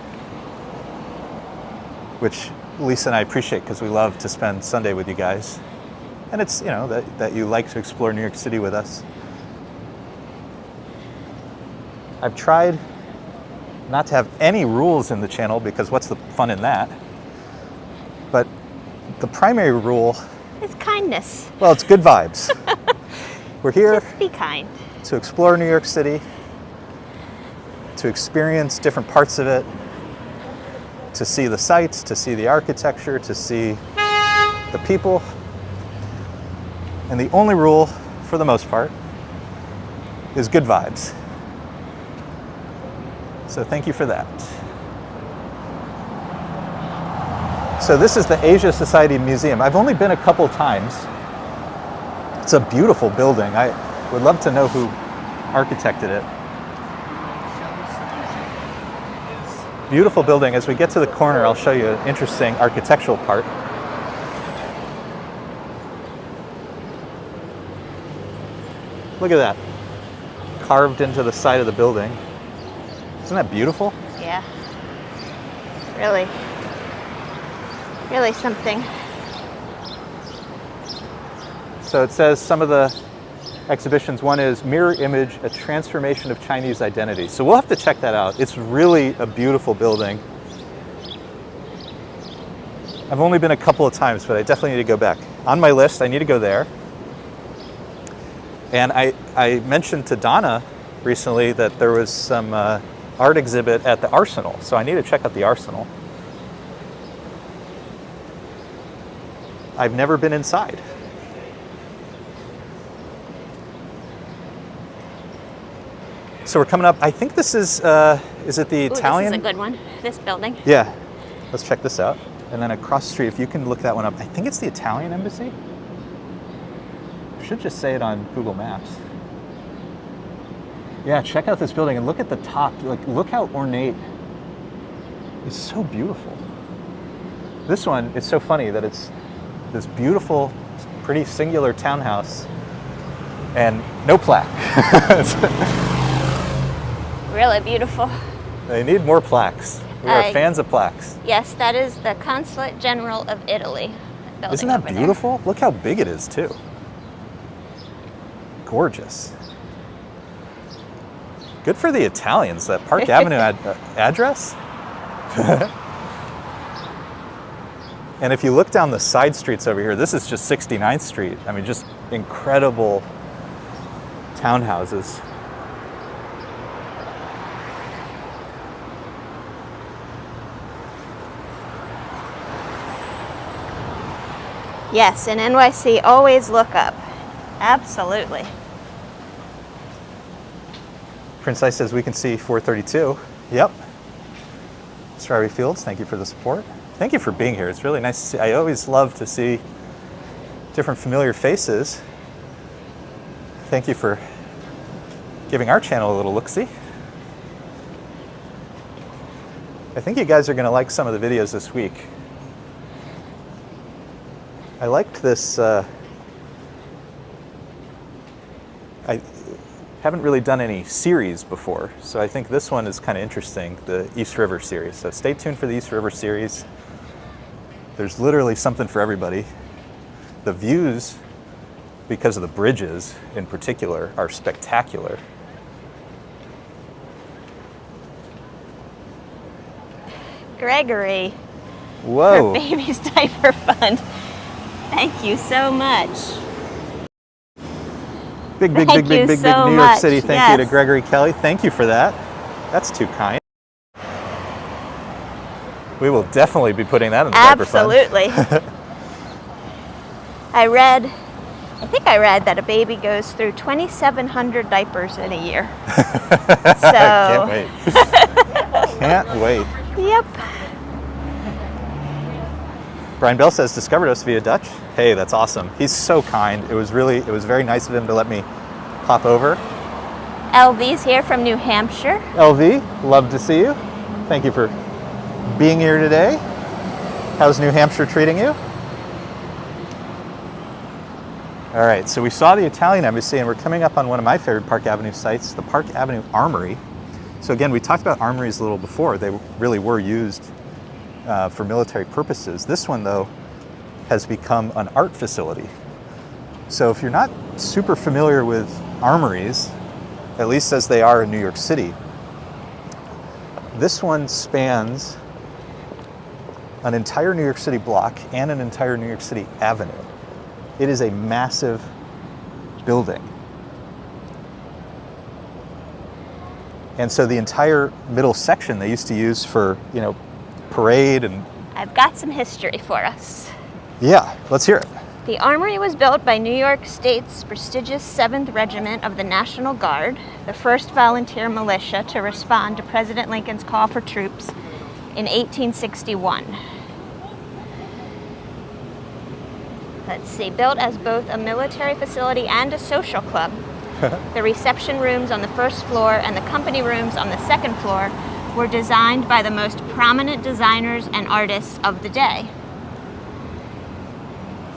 which Lisa and I appreciate because we love to spend Sunday with you guys. And it's, that you like to explore New York City with us. I've tried not to have any rules in the channel because what's the fun in that? But the primary rule It's kindness. Well, it's good vibes. We're here Just be kind. to explore New York City, to experience different parts of it, to see the sights, to see the architecture, to see the people. And the only rule, for the most part, is good vibes. So thank you for that. So this is the Asia Society Museum. I've only been a couple times. It's a beautiful building. I would love to know who architected it. Beautiful building. As we get to the corner, I'll show you an interesting architectural part. Look at that. Carved into the side of the building. Isn't that beautiful? Yeah. Really. Really something. So it says some of the exhibitions. One is Mirror Image, a transformation of Chinese identity. So we'll have to check that out. It's really a beautiful building. I've only been a couple of times, but I definitely need to go back. On my list, I need to go there. And I mentioned to Donna recently that there was some art exhibit at the Arsenal. So I need to check out the Arsenal. I've never been inside. So we're coming up, I think this is it the Italian? This is a good one, this building. Yeah, let's check this out. And then across the street, if you can look that one up, I think it's the Italian embassy. I should just say it on Google Maps. Yeah, check out this building and look at the top. Like, look how ornate. It's so beautiful. This one, it's so funny that it's this beautiful, pretty singular townhouse and no plaque. Really beautiful. They need more plaques. We are fans of plaques. Yes, that is the Consulate General of Italy. Isn't that beautiful? There. Look how big it is, too. Gorgeous. Good for the Italians, that Park Avenue address. And if you look down the side streets over here, this is just 69th Street. I mean, just incredible townhouses. Yes, in NYC, always look up. Absolutely. Prince Ice says we can see 432. Yep. Strawberry Fields, thank you for the support. Thank you for being here. It's really nice to see. I always love to see different familiar faces. Thank you for giving our channel a little look-see. I think you guys are going to like some of the videos this week. I liked this. I haven't really done any series before, so I think this one is kind of interesting, the East River series. So stay tuned for the East River series. There's literally something for everybody. The views, because of the bridges in particular, are spectacular. Gregory. Whoa. For Baby's Diaper Fund. Thank you so much. Big New York City thank you to Gregory Kelly. Thank you for that. That's too kind. We will definitely be putting that in the diaper fund. Absolutely. I think I read that a baby goes through 2,700 diapers in a year. So. Can't wait. Can't wait. Yep. Brian Bell says, discovered us via Dutch. Hey, that's awesome. He's so kind. It was very nice of him to let me pop over. LV's here from New Hampshire. LV, love to see you. Thank you for being here today. How's New Hampshire treating you? All right, so we saw the Italian embassy and we're coming up on one of my favorite Park Avenue sites, the Park Avenue Armory. So again, we talked about armories a little before. They really were used for military purposes. This one, though, has become an art facility. So if you're not super familiar with armories, at least as they are in New York City, this one spans an entire New York City block and an entire New York City avenue. It is a massive building. And so the entire middle section they used to use for, parade and... I've got some history for us. Yeah, let's hear it. The Armory was built by New York State's prestigious 7th Regiment of the National Guard, the first volunteer militia to respond to President Lincoln's call for troops in 1861. Let's see, built as both a military facility and a social club. The reception rooms on the first floor and the company rooms on the second floor were designed by the most prominent designers and artists of the day.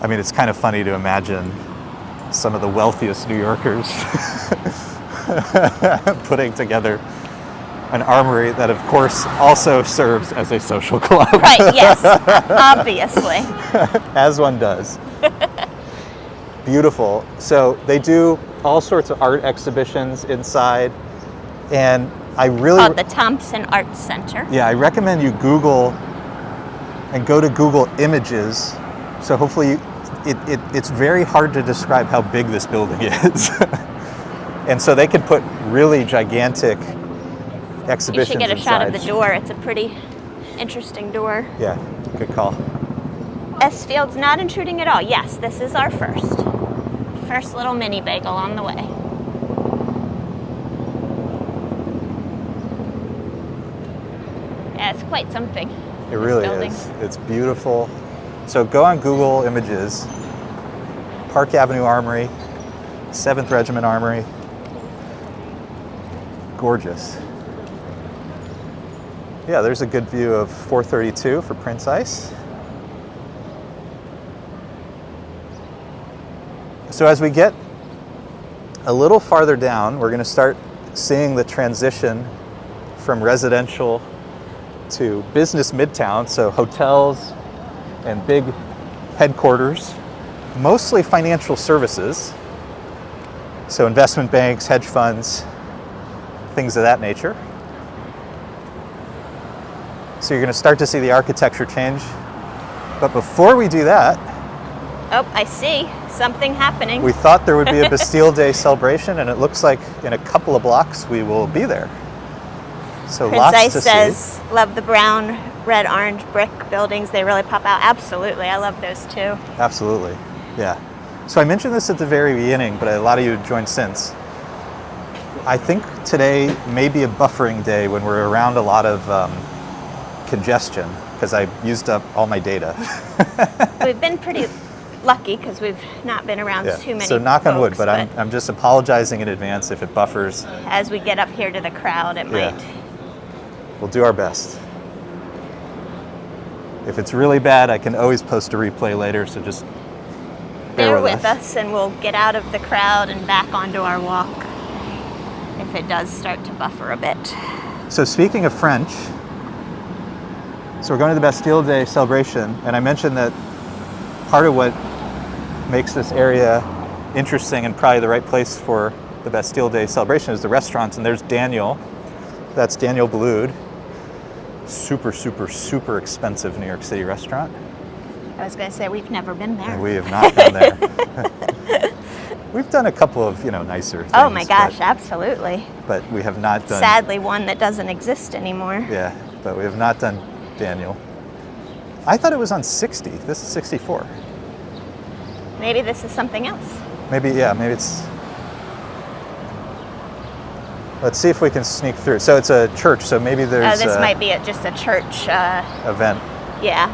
I mean, it's kind of funny to imagine some of the wealthiest New Yorkers putting together an armory that, of course, also serves as a social club. Right, yes, obviously. As one does. Beautiful. So they do all sorts of art exhibitions inside, and I really... Called the Thompson Arts Center. Yeah, I recommend you Google and go to Google Images. So hopefully it's very hard to describe how big this building is. And so they could put really gigantic exhibitions You should get a shot of inside. the door. It's a pretty interesting door. Yeah, good call. S. Field's not intruding at all. Yes, this is our first little mini bagel on the way. Yeah, it's quite something. It really is. It's beautiful. So go on Google Images, Park Avenue Armory, 7th Regiment Armory. Gorgeous. Yeah, there's a good view of 432 for Prince Ice. So as we get a little farther down, we're going to start seeing the transition from residential to business midtown, so hotels and big headquarters, mostly financial services, so investment banks, hedge funds, things of that nature. So you're going to start to see the architecture change. But before we do that... Oh, I see. Something happening. We thought there would be a Bastille Day celebration, and it looks like in a couple of blocks we will be there. So Prince lots Ice to says, see. love the brown, red, orange brick buildings. They really pop out. Absolutely. I love those too. Absolutely, yeah. So I mentioned this at the very beginning, but a lot of you have joined since. I think today may be a buffering day when we're around a lot of congestion, because I used up all my data. We've been pretty lucky because we've not been around too many So knock on wood, folks, but I'm just apologizing in advance if it buffers. As we get up here to the crowd, it might. We'll do our best. If it's really bad, I can always post a replay later, so just bear with us and we'll get out of the crowd and back onto our walk if it does start to buffer a bit. So speaking of French, so we're going to the Bastille Day celebration, and I mentioned that part of what makes this area interesting and probably the right place for the Bastille Day celebration is the restaurants, and there's Daniel. That's Daniel Boulud. Super, super, super expensive New York City restaurant. I was going to say, we've never been there. And we have not been there. We've done a couple of, nicer things. Oh my gosh, absolutely. But we have not done... Sadly, one that doesn't exist anymore. Yeah, but we have not done Daniel. I thought it was on 60. This is 64. Maybe this is something else. Maybe it's... Let's see if we can sneak through. So it's a church, so maybe there's this might be just a church event. Yeah.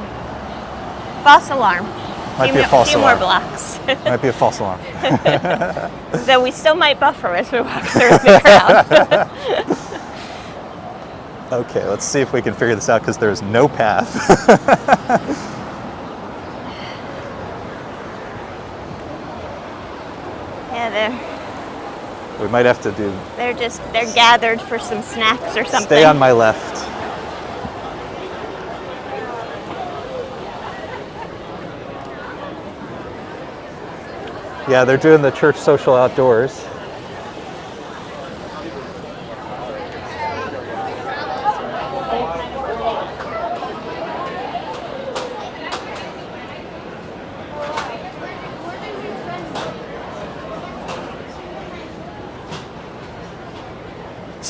False alarm. Might be a false few alarm. more blocks. Might be a false alarm. Though we still might buffer as we walk through the crowd. Okay, let's see if we can figure this out, because there's no path. Yeah, We might have to do... they're gathered for some snacks or something. Stay on my left. Yeah, they're doing the church social outdoors.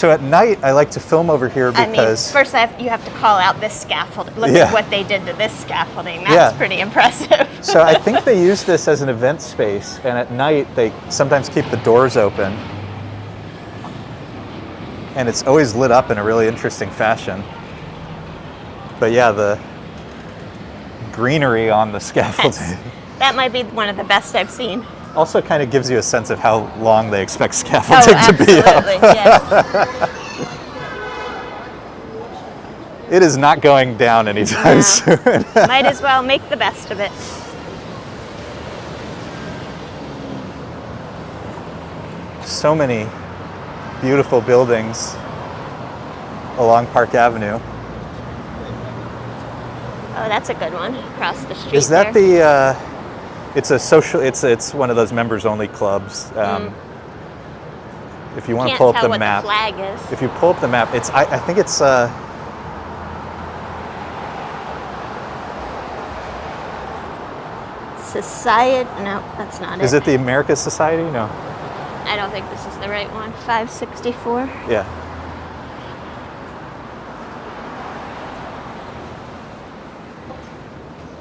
So at night, I like to film over here because... I mean, first you have to call out this scaffolding. Look Yeah. at what they did to this scaffolding. That's Yeah. pretty impressive. So I think they use this as an event space, and at night they sometimes keep the doors open. And it's always lit up in a really interesting fashion. But yeah, the greenery on the scaffolding That might be one of the best I've seen. also kind of gives you a sense of how long they expect scaffolding to be up. Absolutely, yes. It is not going down anytime No. soon. Might as well make the best of it. So many beautiful buildings along Park Avenue. Oh, that's a good one. Across the street. Is that there. it's a social, it's one of those members only clubs. If you want to Can't pull up tell the what map, the flag is. if you pull up the map, I think it's Society. No, that's not it. is it the America Society? No. I don't think this is the right one. 564. Yeah.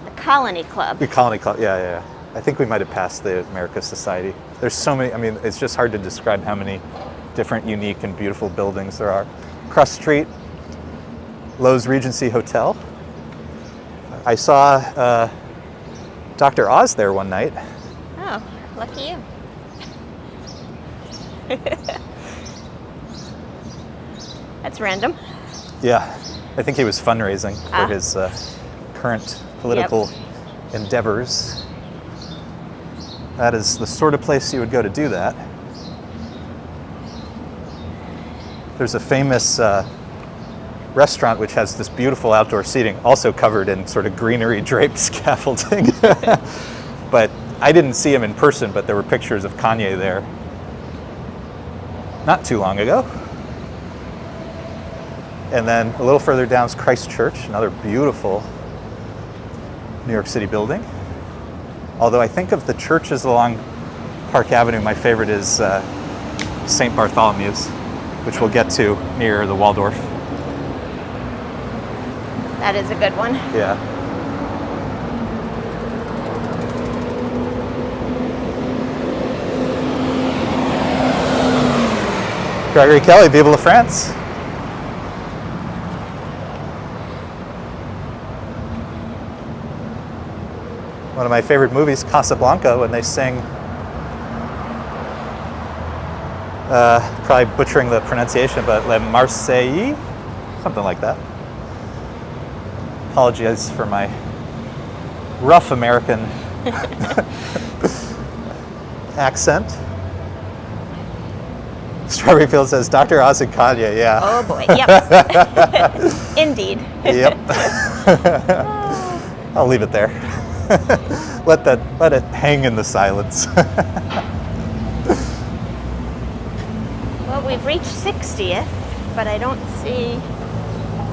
The Colony Club. The Colony Club. Yeah. I think we might have passed the America Society. There's so many. I mean, it's just hard to describe how many different, unique, and beautiful buildings there are. Across the street, Lowe's Regency Hotel. I saw Dr. Oz there one night. Oh, lucky you. That's random. Yeah, I think he was fundraising for his current political endeavors. That is the sort of place you would go to do that. There's a famous restaurant which has this beautiful outdoor seating, also covered in sort of greenery draped scaffolding. But I didn't see him in person, but there were pictures of Kanye there not too long ago. And then a little further down is Christ Church, another beautiful New York City building. Although I think of the churches along Park Avenue, my favorite is St. Bartholomew's, which we'll get to near the Waldorf. That is a good one. Yeah. Gregory Kelly, Vive la France. One of my favorite movies, Casablanca, when they sing, probably butchering the pronunciation, but Le Marseillais, something like that. Apologies for my rough American accent. Strawberry Field says, Dr. Oz and Kanye, yeah. Oh boy, yep. Indeed. Yep. I'll leave it there. Let it hang in the silence. Well, we've reached 60th, but I don't see...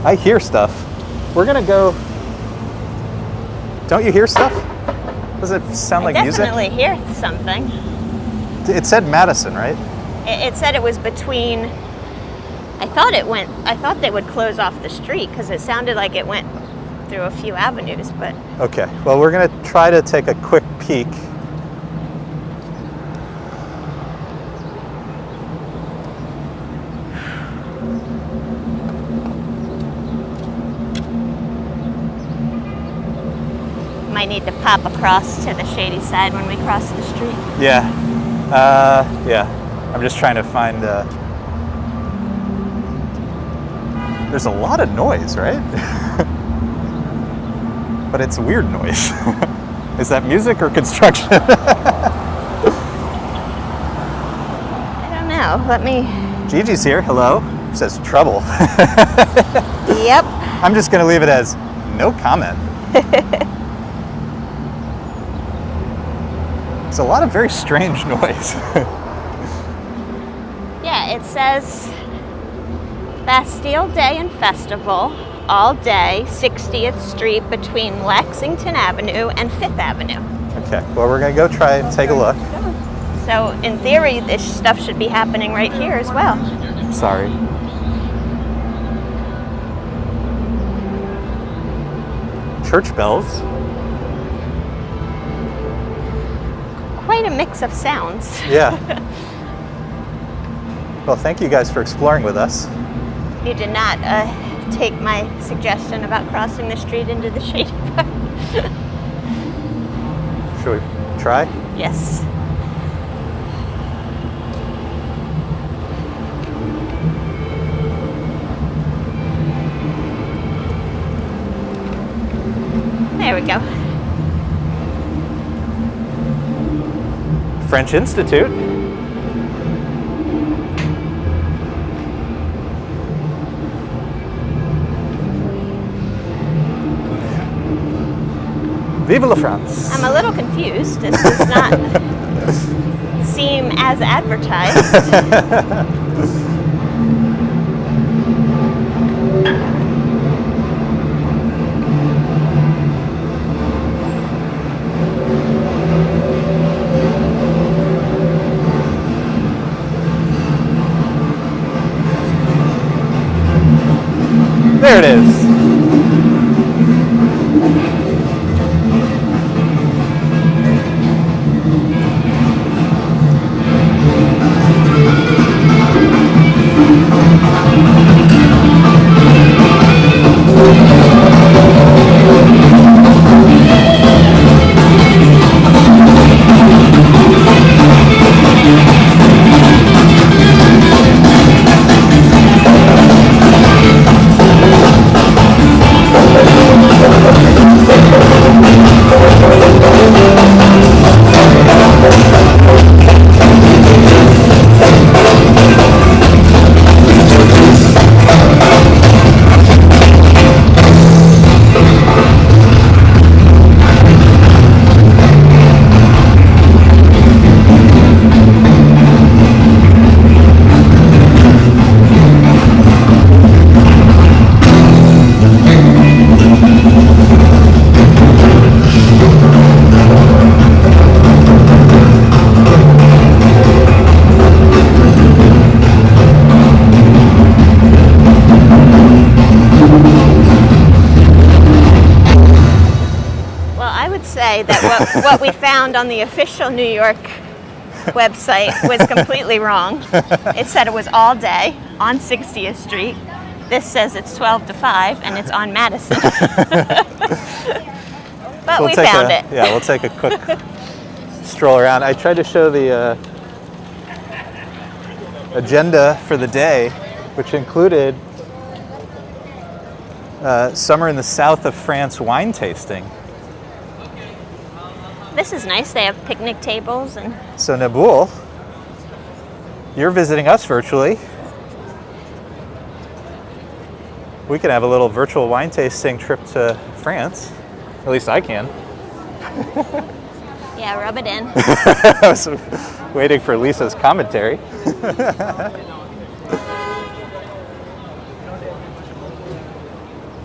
I hear stuff. We're gonna go. Don't you hear stuff? Does it sound like music? I definitely hear something. It said Madison, right? It said it was between... I thought they would close off the street because it sounded like it went through a few avenues, but... Okay, well, we're gonna try to take a quick peek. Might need to pop across to the shady side when we cross the street. Yeah. I'm just trying to find. There's a lot of noise, right? But it's weird noise. Is that music or construction? I don't know. Let me... Gigi's here. Hello. Says trouble. Yep. I'm just going to leave it as no comment. It's a lot of very strange noise. Yeah, it says Bastille Day and Festival, all day, 60th Street between Lexington Avenue and 5th Avenue. Okay, well, we're going to go try and take a look. So, in theory, this stuff should be happening right here as well. Sorry. church bells. Quite a mix of sounds. Yeah. Well, thank you guys for exploring with us. You did not take my suggestion about crossing the street into the shady part. Should we try? Yes. There we go. French Institute. Vive la France! I'm a little confused. This does not seem as advertised. There it is. That what we found on the official New York website was completely wrong. It said it was all day on 60th Street. This says it's 12 to 5 and it's on Madison. But we found it. Yeah, we'll take a quick stroll around. I tried to show the agenda for the day, which included summer in the south of France wine tasting. This is nice. They have picnic tables and. So Naboul, you're visiting us virtually. We can have a little virtual wine tasting trip to France. At least I can. Yeah, rub it in. I was waiting for Lisa's commentary.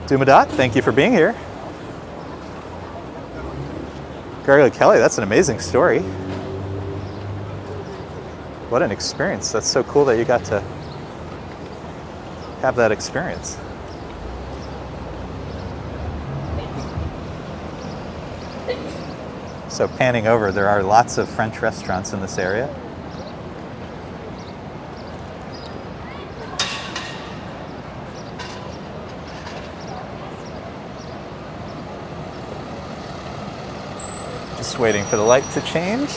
Dumadat, thank you for being here. Gregory Kelly, that's an amazing story. What an experience. That's so cool that you got to have that experience. So panning over, there are lots of French restaurants in this area. Just waiting for the light to change.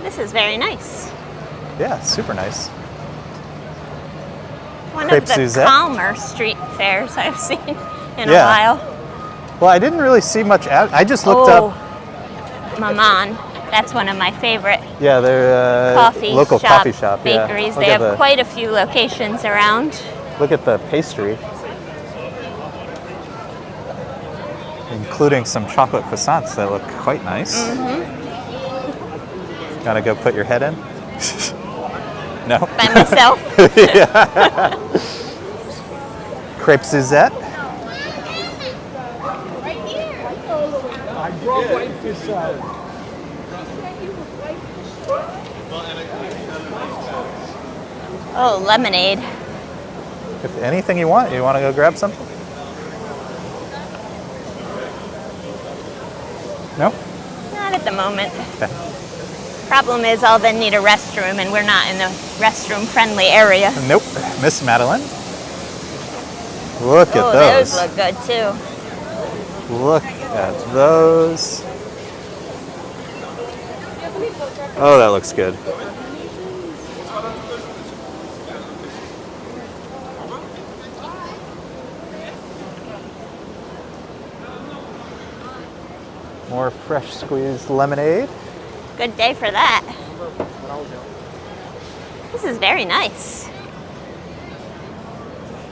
This is very nice. Yeah, super nice. One Crepe of the Suzette. calmer street fairs I've seen in a while. Well, I didn't really see much I just looked up. Maman. That's one of my favorite Yeah, they're local coffee shop. Bakeries. Yeah. They have quite a few locations around. Look at the pastry, including some chocolate croissants that look quite nice. Mm-hmm. Gotta go put your head in? No? By myself? Yeah. Crepe Suzette. I brought whitefish salad. Oh, lemonade. If anything you want to go grab something? No? Not at the moment. Okay. Problem is, I'll then need a restroom, and we're not in a restroom-friendly area. Nope. Miss Madeline. Look at those those. look good too. Look at those. Oh, that looks good. More fresh squeezed lemonade. Good day for that. This is very nice.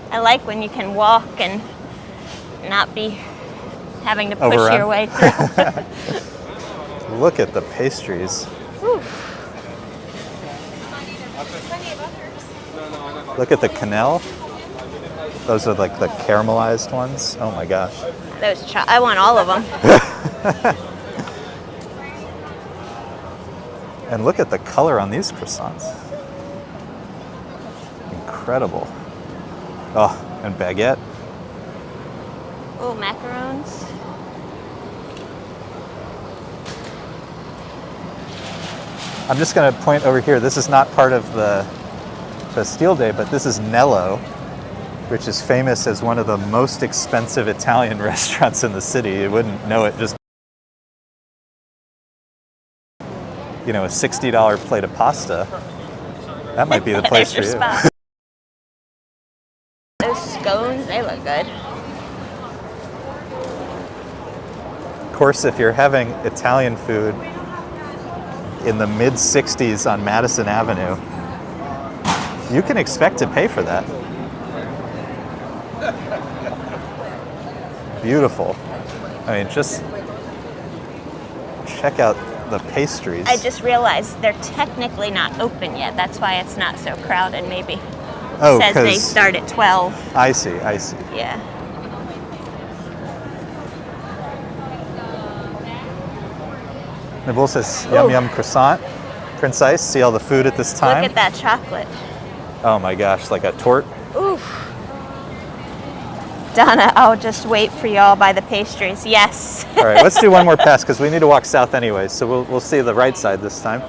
I like when you can walk and not be having to push Overrun. your way through. Look at the pastries. Whew. Look at the quenelle. Those are like the caramelized ones. Oh my gosh. I want all of them. And look at the color on these croissants. Incredible. Oh, and baguette. Oh, macarons. I'm just going to point over here. This is not part of the Bastille Day, but this is Nello, which is famous as one of the most expensive Italian restaurants in the city. You wouldn't know it just, you know, a $60 plate of pasta. That might be the place for There's you. your spot. Those scones, they look good. Of course, if you're having Italian food in the mid-60s on Madison Avenue, you can expect to pay for that. Beautiful. I mean, just check out the pastries. I just realized they're technically not open yet. That's why it's not so crowded, maybe. Oh, It says they 'cause- start at 12. I see, I see. Yeah. Nabul says, yum Ooh. yum croissant. Prince Ice, see all the food at this time? Look at that chocolate. Oh my gosh, like a torte. Oof. Donna, I'll just wait for y'all by the pastries. Yes. All right, let's do one more pass because we need to walk south anyway, so we'll see the right side this time.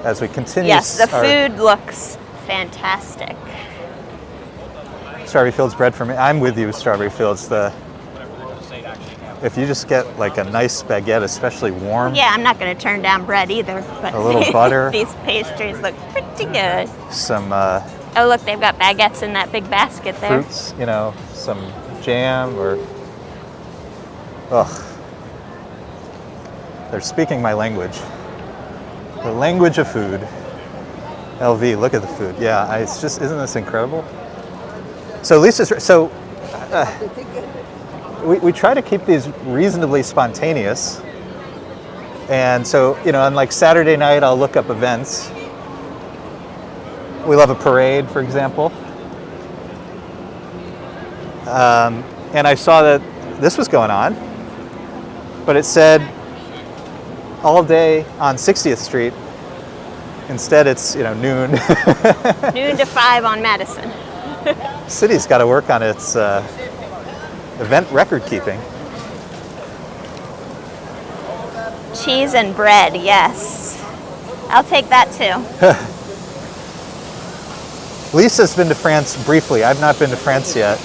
As we continue. Yes, the our food looks fantastic. Strawberry Fields bread for me. I'm with you, Strawberry Fields. If you just get like a nice baguette, especially warm, Yeah, I'm not going to turn down bread either. But A little butter. These pastries look pretty good. some Oh, look, they've got baguettes in that big basket there. fruits, you know, some jam or, ugh. They're speaking my language. The language of food. LV, look at the food. Yeah, it's just, isn't this incredible? So Lisa's, we try to keep these reasonably spontaneous. And so, you know, on like Saturday night, I'll look up events. We love a parade, for example. And I saw that this was going on, but it said all day on 60th Street. Instead, it's, you know, noon. Noon to 5 on Madison. City's got to work on its event record keeping. Cheese and bread, yes. I'll take that too. Lisa's been to France briefly. I've not been to France yet.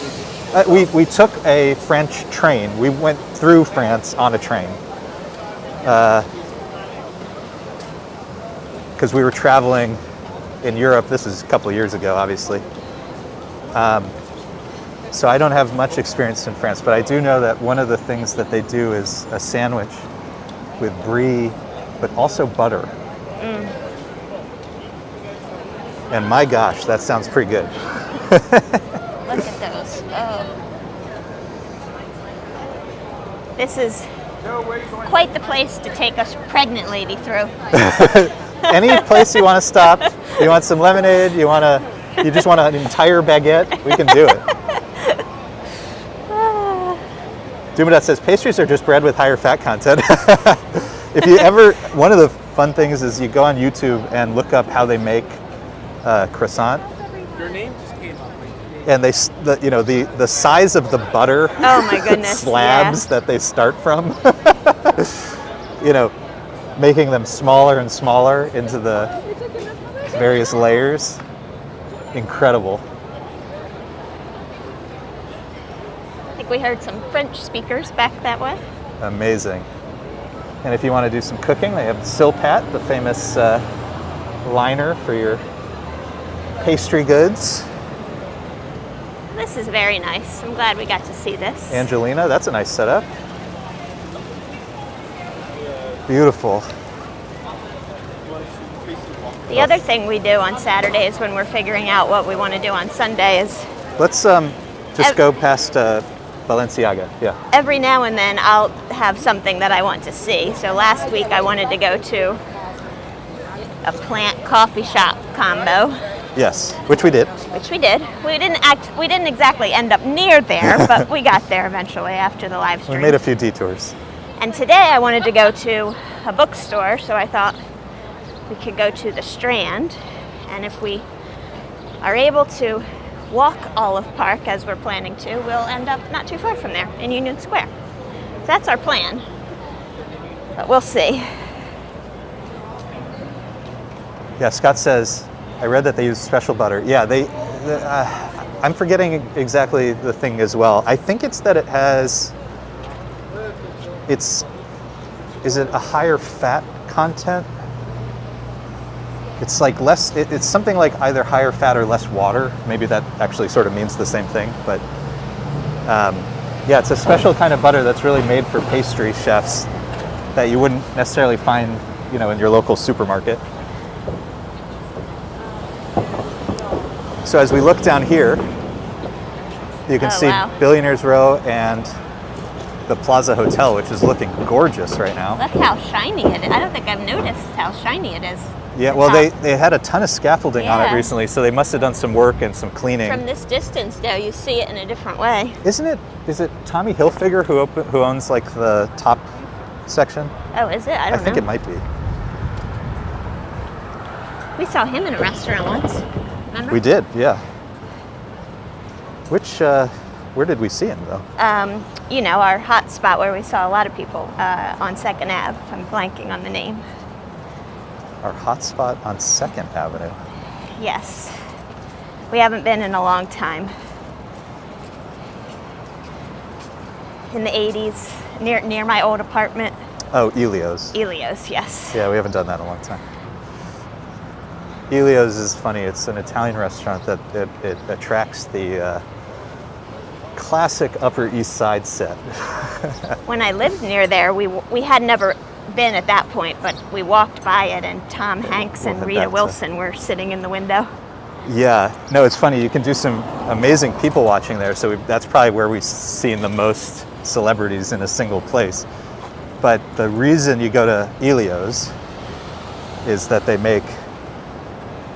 We took a French train. We went through France on a train. Because we were traveling in Europe. This is a couple of years ago, obviously. So I don't have much experience in France, but I do know that one of the things that they do is a sandwich with brie, but also butter. And my gosh, that sounds pretty good. Look at those. Oh. This is quite the place to take a pregnant lady through. Any place you want to stop, you want some lemonade, you just want an entire baguette, we can do it. Dumadat says pastries are just bread with higher fat content. If you ever, one of the fun things is you go on YouTube and look up how they make croissant, Your name just came up. And the size of the butter Oh my goodness. slabs that they start from, making them smaller and smaller into the various layers. Incredible. I think we heard some French speakers back that way. Amazing. And if you want to do some cooking, they have Silpat, the famous liner for your pastry goods. This is very nice. I'm glad we got to see this. Angelina, that's a nice setup. Beautiful. The other thing we do on Saturdays when we're figuring out what we want to do on Sunday is Let's just go past Balenciaga. Yeah. every now and then I'll have something that I want to see. So last week I wanted to go to a plant coffee shop combo, Yes, which we did. which we did. We didn't exactly end up near there, but we got there eventually after the live We stream. made a few detours. And today I wanted to go to a bookstore, so I thought we could go to the Strand, and if we are able to walk Olive Park as we're planning to, we'll end up not too far from there in Union Square. So that's our plan, but we'll see. Yeah, Scott says, I read that they use special butter. Yeah, I'm forgetting exactly the thing as well. I think it's that is it a higher fat content? It's like less, it's something like either higher fat or less water. Maybe that actually sort of means the same thing, but yeah, it's a special kind of butter that's really made for pastry chefs that you wouldn't necessarily find, in your local supermarket. So as we look down here, you can see wow. Billionaires Row and the Plaza Hotel, which is looking gorgeous right now. Look how shiny it is. I don't think I've noticed how shiny it is. Yeah, well, they had a ton of scaffolding on it Yeah. recently, so they must have done some work and some cleaning. From this distance, though, you see it in a different way. Is it Tommy Hilfiger who owns like the top section? Oh, is it? I don't know. I think it might be. We saw him in a restaurant once. Remember? We did, yeah. Where did we see him though? Our hot spot where we saw a lot of people on 2nd Ave. I'm blanking on the name. Our hot spot on 2nd Avenue. Yes. We haven't been in a long time. In the 80s, near my old apartment. Oh, Elio's. Elio's, yes. Yeah, we haven't done that in a long time. Elio's is funny. It's an Italian restaurant that it attracts the classic Upper East Side set. When I lived near there, we had never been at that point, but we walked by it, and Tom Hanks and We'll head Rita back to- Wilson were sitting in the window. Yeah, no, it's funny. You can do some amazing people watching there. So that's probably where we've seen the most celebrities in a single place. But the reason you go to Elio's is that they make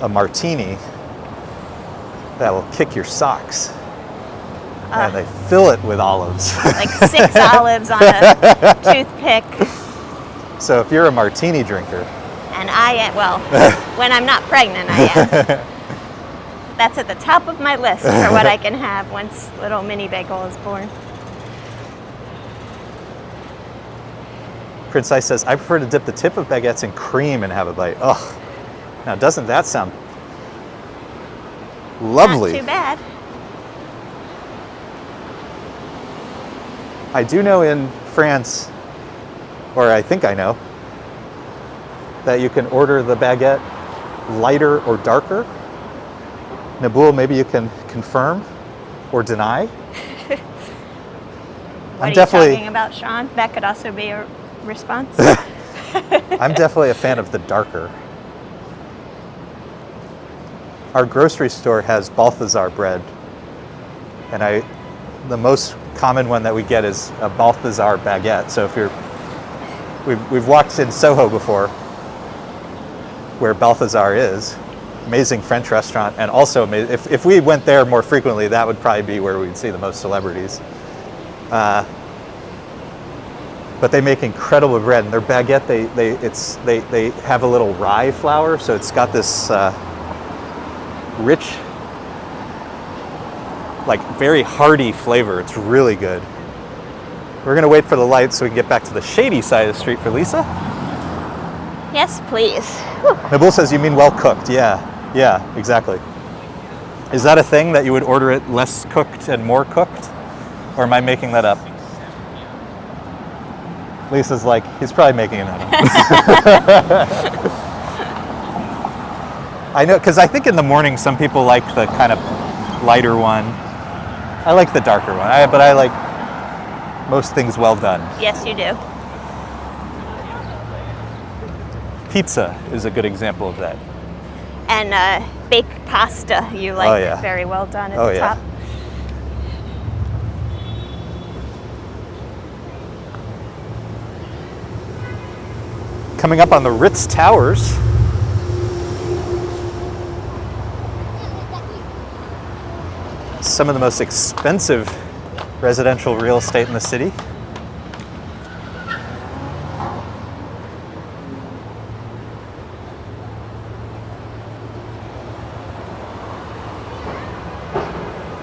a martini that will kick your socks. And they fill it with olives. Like 6 olives on a toothpick. So if you're a martini drinker, And I am, well, when I'm not pregnant, I am. That's at the top of my list for what I can have once little mini bagel is born. Prince Ice says, I prefer to dip the tip of baguettes in cream and have a bite. Oh, now doesn't that sound lovely? Not too bad. I do know in France, or I think I know, that you can order the baguette lighter or darker. Naboul, maybe you can confirm or deny. What are you talking about, Sean? That could also be a response. I'm definitely a fan of the darker. Our grocery store has Balthazar bread, and the most common one that we get is a Balthazar baguette. So if we've walked in Soho before, where Balthazar is, amazing French restaurant, and also if we went there more frequently, that would probably be where we'd see the most celebrities. But they make incredible bread, and their baguette they have a little rye flour, so it's got this rich like very hearty flavor. It's really good. We're gonna wait for the light so we can get back to the shady side of the street for Lisa. Yes, please. Whew. Nabil says, you mean well cooked? Yeah, exactly. Is that a thing that you would order it less cooked and more cooked? Or am I making that up? Lisa's like, he's probably making it up. I know, because I think in the morning some people like the kind of lighter one. I like the darker one, but I like most things well done. Yes, you do. Pizza is a good example of that. And baked pasta, you like very well done at the top. Coming up on the Ritz Towers. Some of the most expensive residential real estate in the city.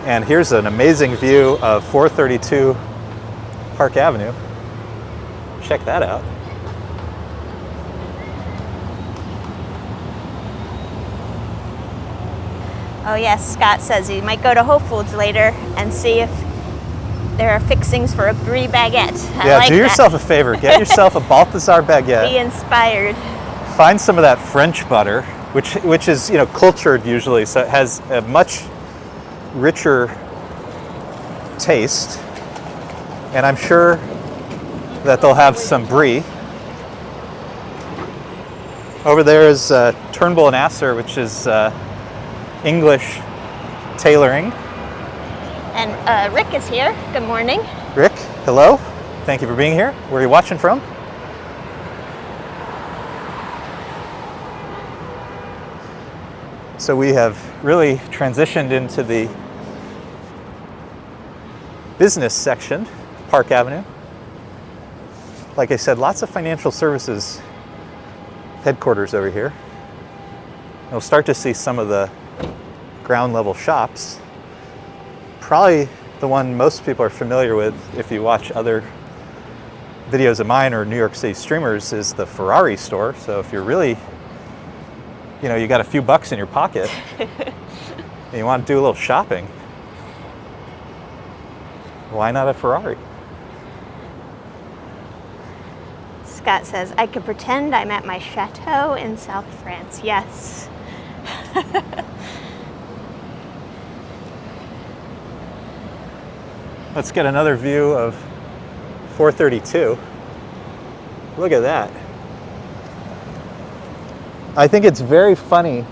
And here's an amazing view of 432 Park Avenue. Check that out. Oh yes, Scott says he might go to Whole Foods later and see if there are fixings for a brie baguette. I like do yourself a favor. Get yourself a Balthazar baguette. Be inspired. Find some of that French butter, which is cultured usually, so it has a much richer taste. And I'm sure that they'll have some brie. Over there is Turnbull and Asser, which is English tailoring. And Rick is here. Good morning. Rick, hello. Thank you for being here. Where are you watching from? So we have really transitioned into the business section, Park Avenue. Like I said, lots of financial services headquarters over here. We'll start to see some of the ground level shops. Probably the one most people are familiar with if you watch other videos of mine or New York City streamers is the Ferrari store. So if you're really, you got a few bucks in your pocket and you want to do a little shopping, why not a Ferrari? Scott says, I could pretend I'm at my chateau in South France. Yes. Let's get another view of 432. Look at that. I think it's very funny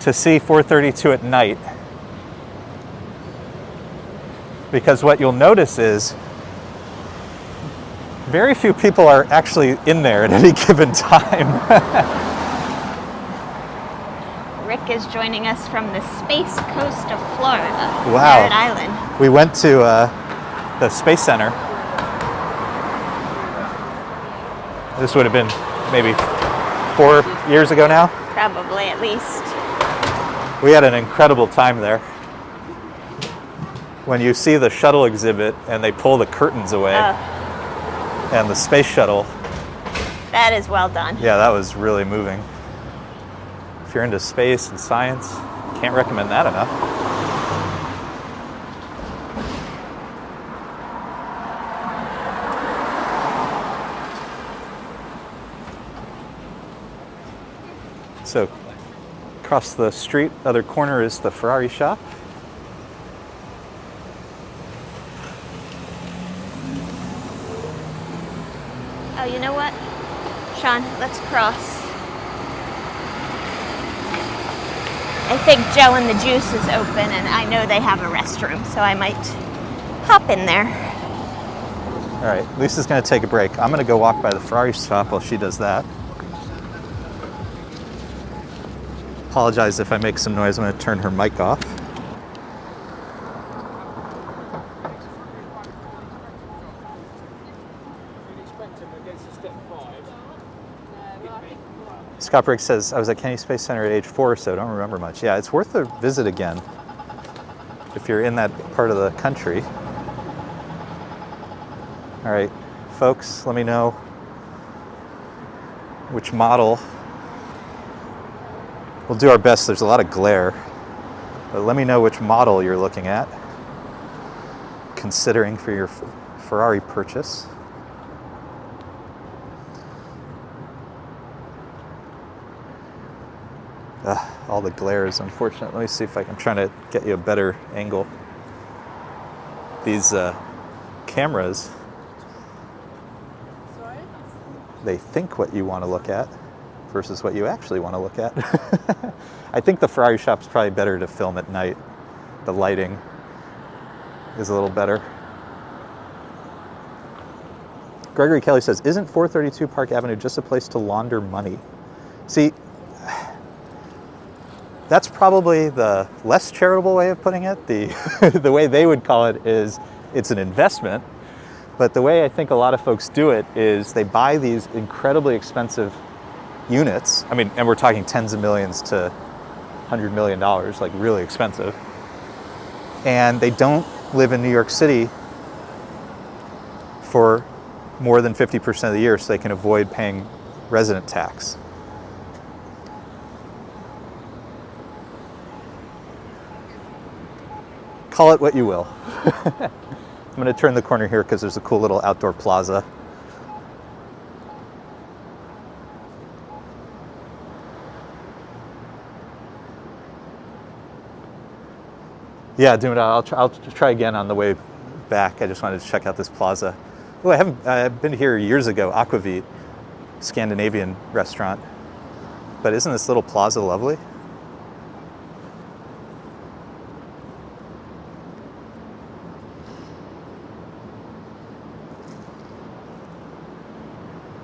to see 432 at night, because what you'll notice is very few people are actually in there at any given time. Rick is joining us from the Space Coast of Florida, wow. Merritt Island. We went to the Space Center. This would have been maybe 4 years ago now. Probably, at least. We had an incredible time there. When you see the shuttle exhibit and they pull the curtains away, and the space shuttle. That is well done. Yeah, that was really moving. If you're into space and science, can't recommend that enough. So, across the street, other corner is the Ferrari shop. Oh, you know what? Sean, let's cross. I think Joe and the Juice is open, and I know they have a restroom, so I might hop in there. All right, Lisa's gonna take a break. I'm gonna go walk by the Ferrari shop while she does that. Apologize if I make some noise. I'm gonna turn her mic off. Scott Briggs says, I was at Kennedy Space Center at age 4 or so, don't remember much. Yeah, it's worth a visit again. if you're in that part of the country. All right, folks, let me know which model. We'll do our best. There's a lot of glare, but let me know which model you're looking at, considering for your Ferrari purchase. All the glare is unfortunate. Let me see if I'm trying to get you a better angle. These cameras, they think what you want to look at versus what you actually want to look at. I think the Ferrari shop's probably better to film at night. The lighting is a little better. Gregory Kelly says, isn't 432 Park Avenue just a place to launder money? See, that's probably the less charitable way of putting it. The way they would call it is it's an investment. But the way I think a lot of folks do it is they buy these incredibly expensive units. I mean, and we're talking tens of millions to $100 million, like really expensive. And they don't live in New York City for more than 50% of the year so they can avoid paying resident tax. Call it what you will. I'm going to turn the corner here because there's a cool little outdoor plaza. Yeah, I'll try again on the way back. I just wanted to check out this plaza. Oh, I've been here years ago, Aquavit, Scandinavian restaurant. But isn't this little plaza lovely?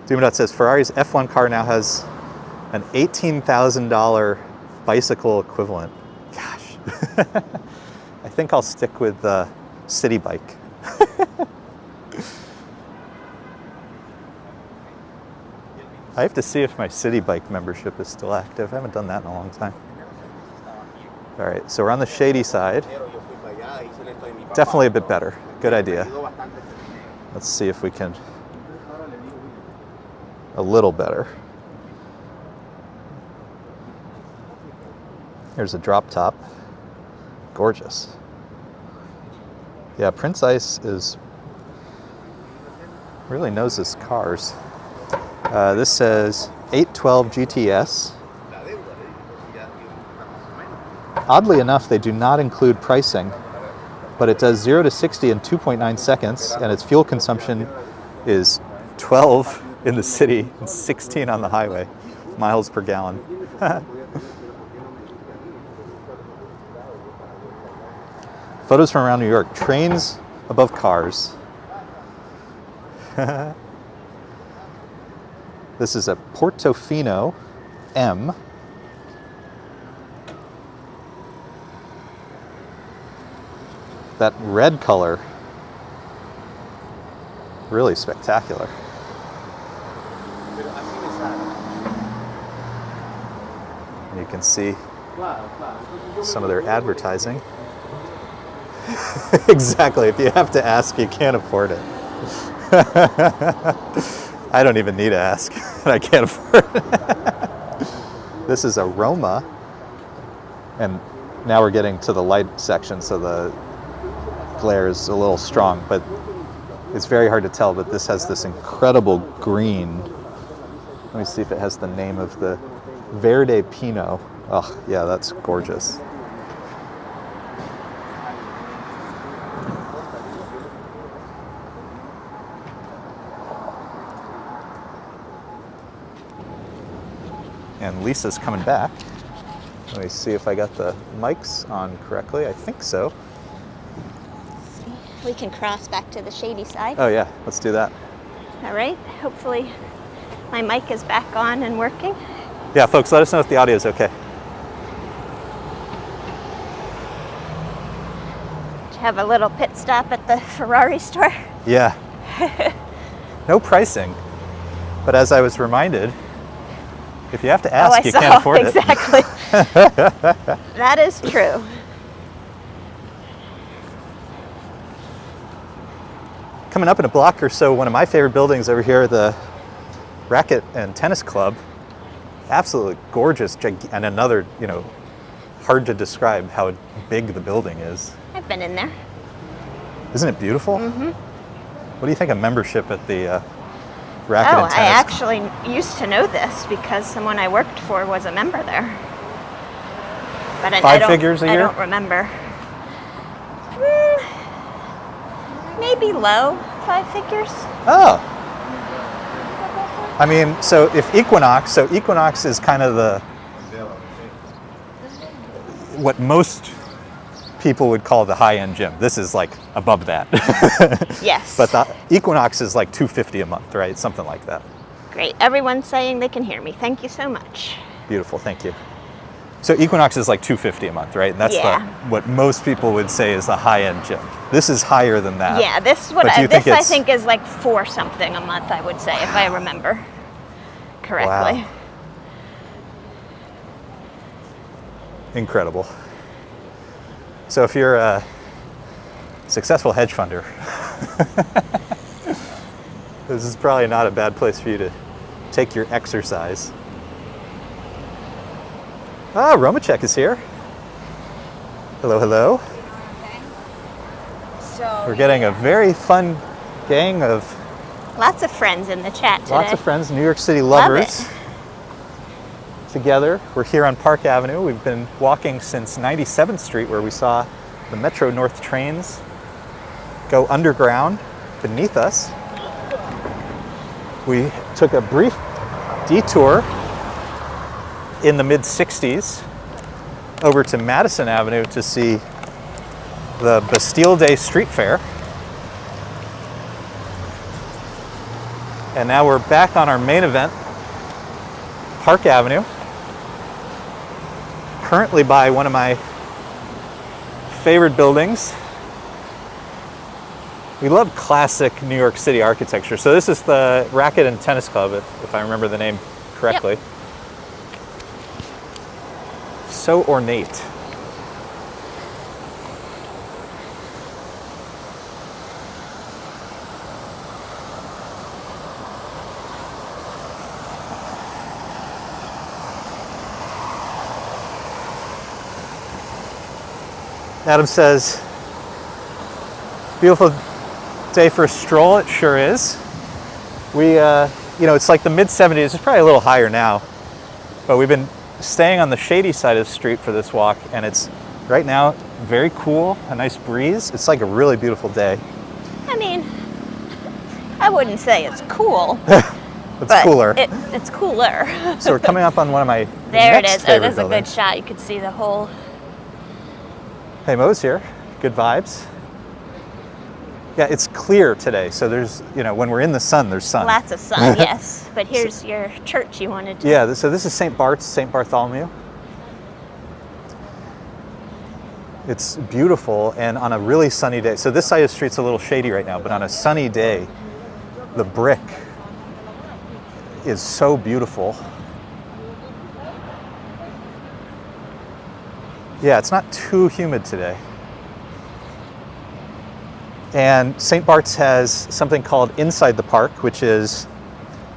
Doomadot says Ferrari's F1 car now has an $18,000 bicycle equivalent. Gosh. I think I'll stick with City Bike. I have to see if my City Bike membership is still active. I haven't done that in a long time. All right, so we're on the shady side. Definitely a bit better. Good idea. Let's see if we can. A little better. Here's a drop top. Gorgeous. Yeah, Prince Ice really knows his cars. This says 812 GTS. Oddly enough, they do not include pricing, but it does 0 to 60 in 2.9 seconds, and its fuel consumption is 12 in the city and 16 on the highway, miles per gallon. Photos from around New York. Trains above cars. This is a Portofino M. That red color, really spectacular. And you can see some of their advertising. Exactly, if you have to ask, you can't afford it. I don't even need to ask, I can't afford it. This is a Roma, and now we're getting to the light section, so the glare is a little strong, but it's very hard to tell, but this has this incredible green. Let me see if it has the name of the Verde Pinot. Oh, yeah, that's gorgeous. And Lisa's coming back. Let me see if I got the mics on correctly. I think so. We can cross back to the shady side. Oh yeah, let's do that. All right, hopefully my mic is back on and working. Yeah, folks, let us know if the audio is okay. Did you have a little pit stop at the Ferrari store? Yeah. No pricing. But as I was reminded, if you have to ask, you can't afford it. Exactly. That is true. coming up in a block or so, one of my favorite buildings over here, the Racket and Tennis Club. Absolutely gorgeous, and another, hard to describe how big the building is. I've been in there. Isn't it beautiful? Mm-hmm. What do you think of membership at the Racket Oh, and Tennis? I actually used to know this because someone I worked for was a member there. But I don't, figures a year? I don't remember. Maybe low 5 figures. Oh. I mean, so Equinox is kind of what most people would call the high-end gym. This is like above that. Yes. But the Equinox is like $250 a month, right? Something like that. Great. Everyone's saying they can hear me. Thank you so much. Beautiful, thank you. So Equinox is like $250 a month, right? And that's what most people would say is the high-end gym. This is higher than that. Yeah, I think is like 4 something a month, I would say, if I remember correctly. Wow. Incredible. So if you're a successful hedge funder, this is probably not a bad place for you to take your exercise. Ah, Romacek is here. Hello, hello. So We're getting a very fun gang of lots of friends in the chat today. lots of friends, New York City Love lovers. it. Together. We're here on Park Avenue. We've been walking since 97th Street, where we saw the Metro North trains go underground beneath us. We took a brief detour in the mid-60s over to Madison Avenue to see the Bastille Day Street Fair. And now we're back on our main event, Park Avenue, currently by one of my favorite buildings. We love classic New York City architecture. So this is the Racket and Tennis Club, if I remember the name correctly. Yep. So ornate. Adam says, beautiful day for a stroll. It sure is. We, it's like the mid-70s. It's probably a little higher now, but we've been staying on the shady side of the street for this walk, and it's right now very cool, a nice breeze. It's like a really beautiful day. I mean, I wouldn't say it's cool. It's cooler. It's cooler. So we're coming up on one of my There it next is. Oh, favorite that's a good buildings. shot. You could see the whole. Hey, Mo's here. Good vibes. Yeah, it's clear today, so there's, when we're in the sun, there's sun. Lots of sun, yes. But here's your church you wanted to. Yeah, so this is St. Bartholomew. It's beautiful, and on a really sunny day, so this side of the street's a little shady right now, but on a sunny day, the brick is so beautiful. Yeah, it's not too humid today. And St. Bart's has something called Inside the Park, which is,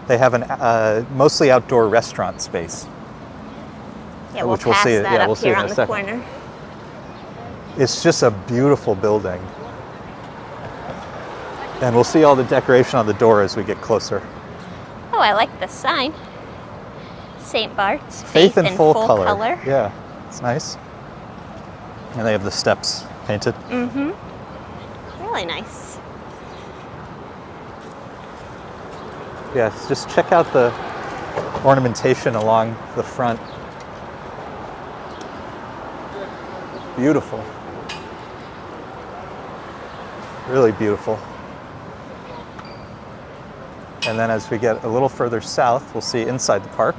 they have a mostly outdoor restaurant space. Yeah, we'll which we'll pass see- that yeah, up we'll see here in on a the second. corner. It's just a beautiful building. And we'll see all the decoration on the door as we get closer. Oh, I like the sign. St. Bart's. Faith in full color. color. Yeah, it's nice. And they have the steps painted. Mm-hmm. Really nice. Yes, just check out the ornamentation along the front. Beautiful. Really beautiful. And then as we get a little further south, we'll see Inside the Park.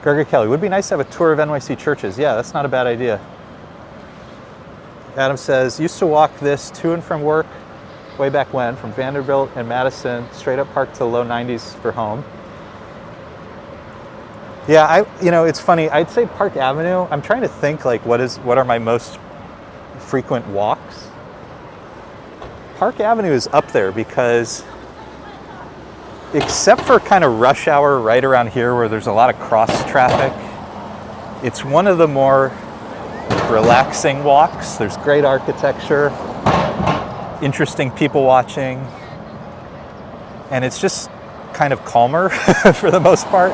Gregory Kelly, would be nice to have a tour of NYC churches. Yeah, that's not a bad idea. Adam says, used to walk this to and from work way back when, from Vanderbilt and Madison, straight up Park to the low 90s for home. Yeah, it's funny. I'd say Park Avenue. I'm trying to think like what are my most frequent walks. Park Avenue is up there because except for kind of rush hour right around here where there's a lot of cross traffic, it's one of the more relaxing walks. There's great architecture, interesting people watching, and it's just kind of calmer for the most part.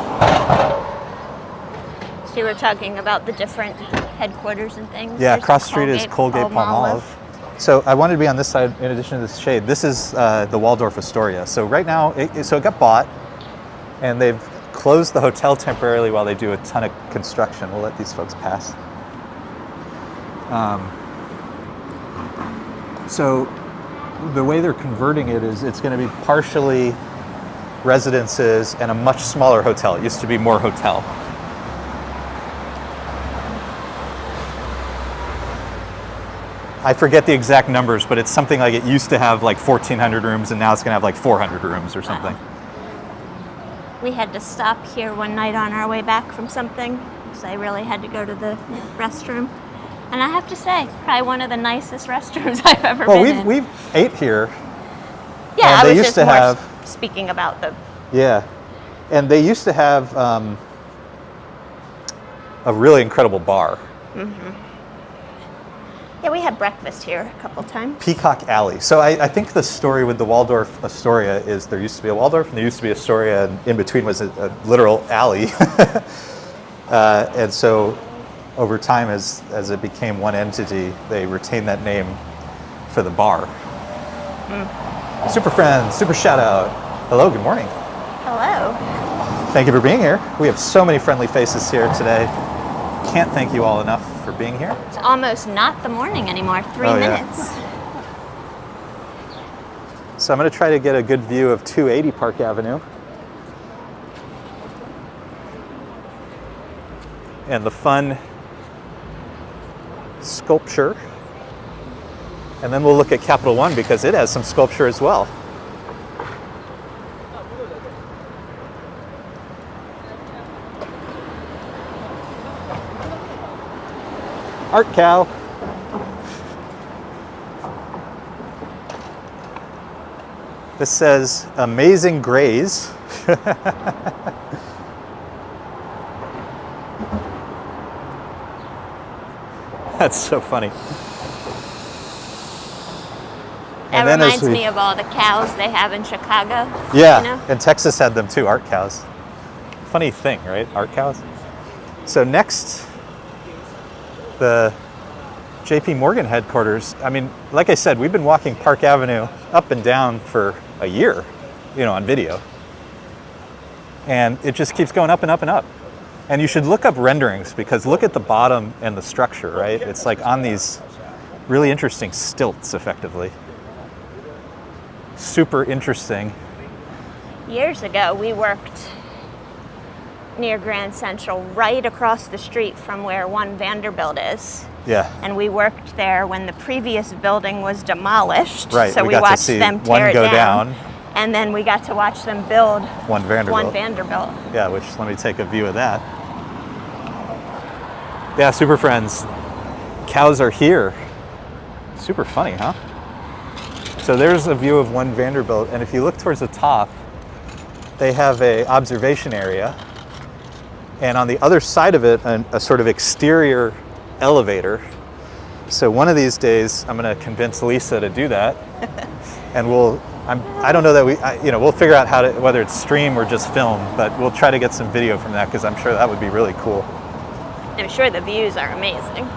So you were talking about the different headquarters and things? Yeah, There's across the street is Colgate Palmolive. So I wanted to be on this side in addition to this shade. This is the Waldorf Astoria. So right now, it got bought and they've closed the hotel temporarily while they do a ton of construction. We'll let these folks pass. So the way they're converting it is it's going to be partially residences and a much smaller hotel. It used to be more hotel. I forget the exact numbers, but it's something like it used to have like 1,400 rooms and now it's going to have like 400 rooms or something. We had to stop here one night on our way back from something because I really had to go to the restroom. And I have to say, probably one of the nicest restrooms I've ever been in. Well, we've ate here. Yeah, and I they was used just to more have, speaking about the... Yeah, and they used to have a really incredible bar. Mm-hmm. Yeah, we had breakfast here a couple times. Peacock Alley. So I think the story with the Waldorf Astoria is there used to be a Waldorf and there used to be Astoria, and in between was a literal alley. And so over time, as it became one entity, they retained that name for the bar. Mm. Super friends, super shout out. Hello, good morning. Hello. Thank you for being here. We have so many friendly faces here today. Can't thank you all enough for being here. It's almost not the morning anymore, 3 minutes. Yeah. So I'm going to try to get a good view of 280 Park Avenue. And the fun sculpture. And then we'll look at Capital One because it has some sculpture as well. Art cow. This says Amazing Grays. That's so funny. That reminds me of all the cows they have in Chicago. Yeah, you know? and Texas had them too, art cows. Funny thing, right? Art cows. So next, the JP Morgan headquarters. I mean, like I said, we've been walking Park Avenue up and down for a year, on video. And it just keeps going up and up and up. And you should look up renderings because look at the bottom and the structure, right? It's like on these really interesting stilts, effectively. Super interesting. Years ago, we worked near Grand Central, right across the street from where One Vanderbilt is. Yeah. And we worked there when the previous building was demolished. Right. So we got watched to see them one tear it go down. And then we got to watch them build One Vanderbilt. One Vanderbilt. Yeah, which let me take a view of that. Yeah, super friends. Cows are here. Super funny, huh? So there's a view of One Vanderbilt, and if you look towards the top, they have a observation area, and on the other side of it, a sort of exterior elevator. So one of these days, I'm going to convince Lisa to do that, and I don't know that we'll figure out whether it's stream or just film, but we'll try to get some video from that because I'm sure that would be really cool. I'm sure the views are amazing.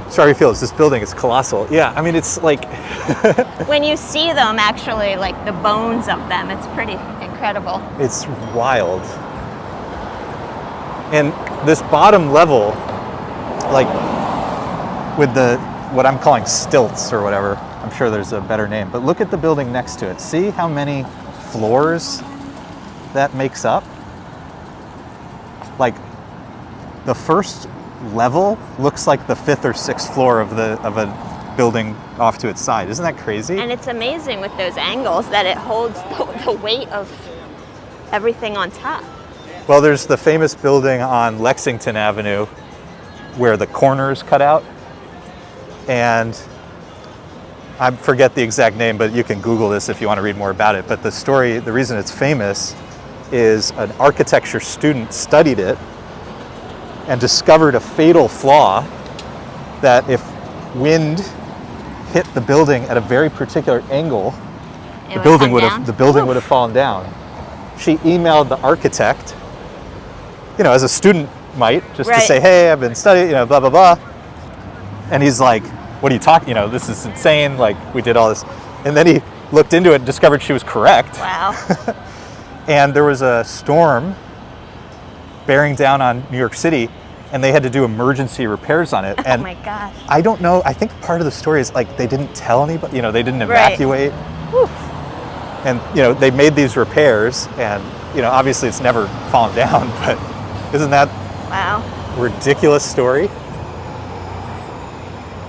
Sorry, Felix, this building is colossal. Yeah, I mean, it's like... When you see them, actually, like the bones of them, it's pretty incredible. It's wild. And this bottom level, like with what I'm calling stilts or whatever, I'm sure there's a better name, but look at the building next to it. See how many floors that makes up? Like, the first level looks like the 5th or 6th floor of a building off to its side. Isn't that crazy? And it's amazing with those angles that it holds the weight of everything on top. Well, there's the famous building on Lexington Avenue where the corners cut out, and I forget the exact name, but you can Google this if you want to read more about it. But the story, the reason it's famous is an architecture student studied it and discovered a fatal flaw that if wind hit the building at a very particular angle, the building would have fallen down. She emailed the architect, you know, as a student might, just to say, hey, I've been studying, you know, blah, blah, blah. And he's like, what are you talking, you know, this is insane, like, we did all this. And then he looked into it and discovered she was correct. Wow. And there was a storm bearing down on New York City, and they had to do emergency repairs on it. And oh my gosh. I don't know, I think part of the story is like they didn't tell anybody, you know, they didn't evacuate. Whew. And, you know, they made these repairs, and, you know, obviously it's never fallen down, but isn't that a ridiculous story?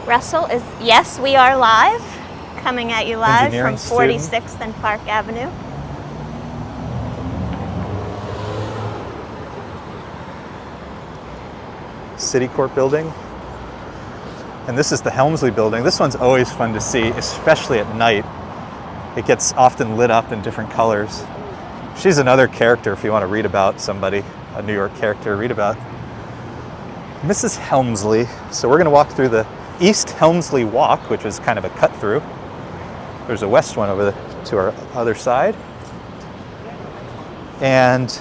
Russell is, yes, we are live, coming at you live from 46th and Park Avenue. City Court building. And this is the Helmsley Building. This one's always fun to see, especially at night. It gets often lit up in different colors. She's another character if you want to read about somebody, a New York character, read about Mrs. Helmsley. So we're going to walk through the East Helmsley Walk, which is kind of a cut through. There's a west one over to our other side. And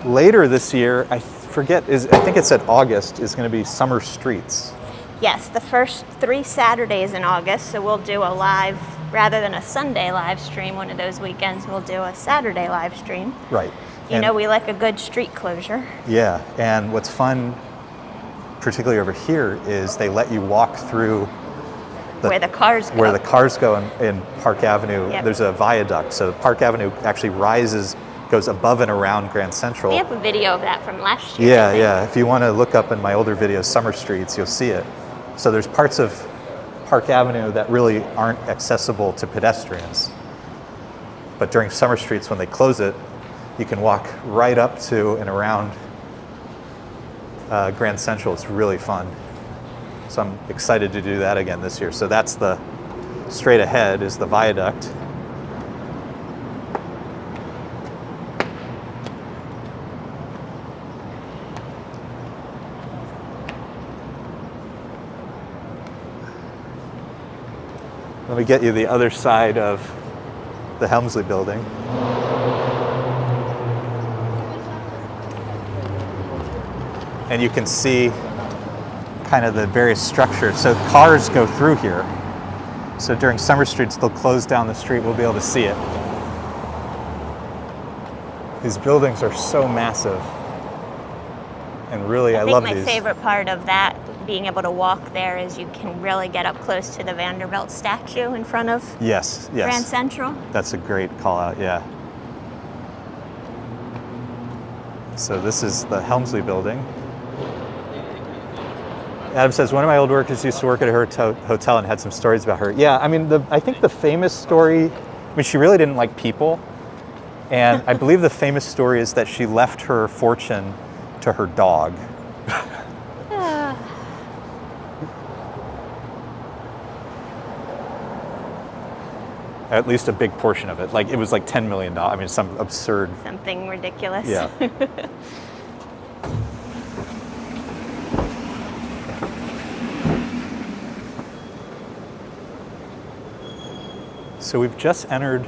later this year, I think it said August, is going to be Summer Streets. Yes, the first 3 Saturdays in August, so we'll do a live, rather than a Sunday live stream, one of those weekends, we'll do a Saturday live stream. Right. You know, we like a good street closure. Yeah, and what's fun, particularly over here, is they let you walk through where the cars go. Where the cars go in Park Avenue. Yep. There's a viaduct, so Park Avenue actually goes above and around Grand Central. We have a video of that from last year. Yeah, yeah. If you want to look up in my older videos, Summer Streets, you'll see it. So there's parts of Park Avenue that really aren't accessible to pedestrians. But during Summer Streets, when they close it, you can walk right up to and around Grand Central. It's really fun. So I'm excited to do that again this year. So that's the straight ahead is the viaduct. Let me get you the other side of the Helmsley Building. And you can see kind of the various structures. So cars go through here. So during Summer Streets, they'll close down the street. We'll be able to see it. These buildings are so massive. And really, I love these. I think my favorite part of that, being able to walk there, is you can really get up close to the Vanderbilt statue in front of Grand Central. That's a great call out, yeah. So this is the Helmsley Building. Adam says, one of my old workers used to work at her hotel and had some stories about her. Yeah, I mean, I think the famous story, I mean, she really didn't like people. And I believe the famous story is that she left her fortune to her dog. At least a big portion of it. Like, it was like $10 million. I mean, some absurd. Something ridiculous. Yeah. So we've just entered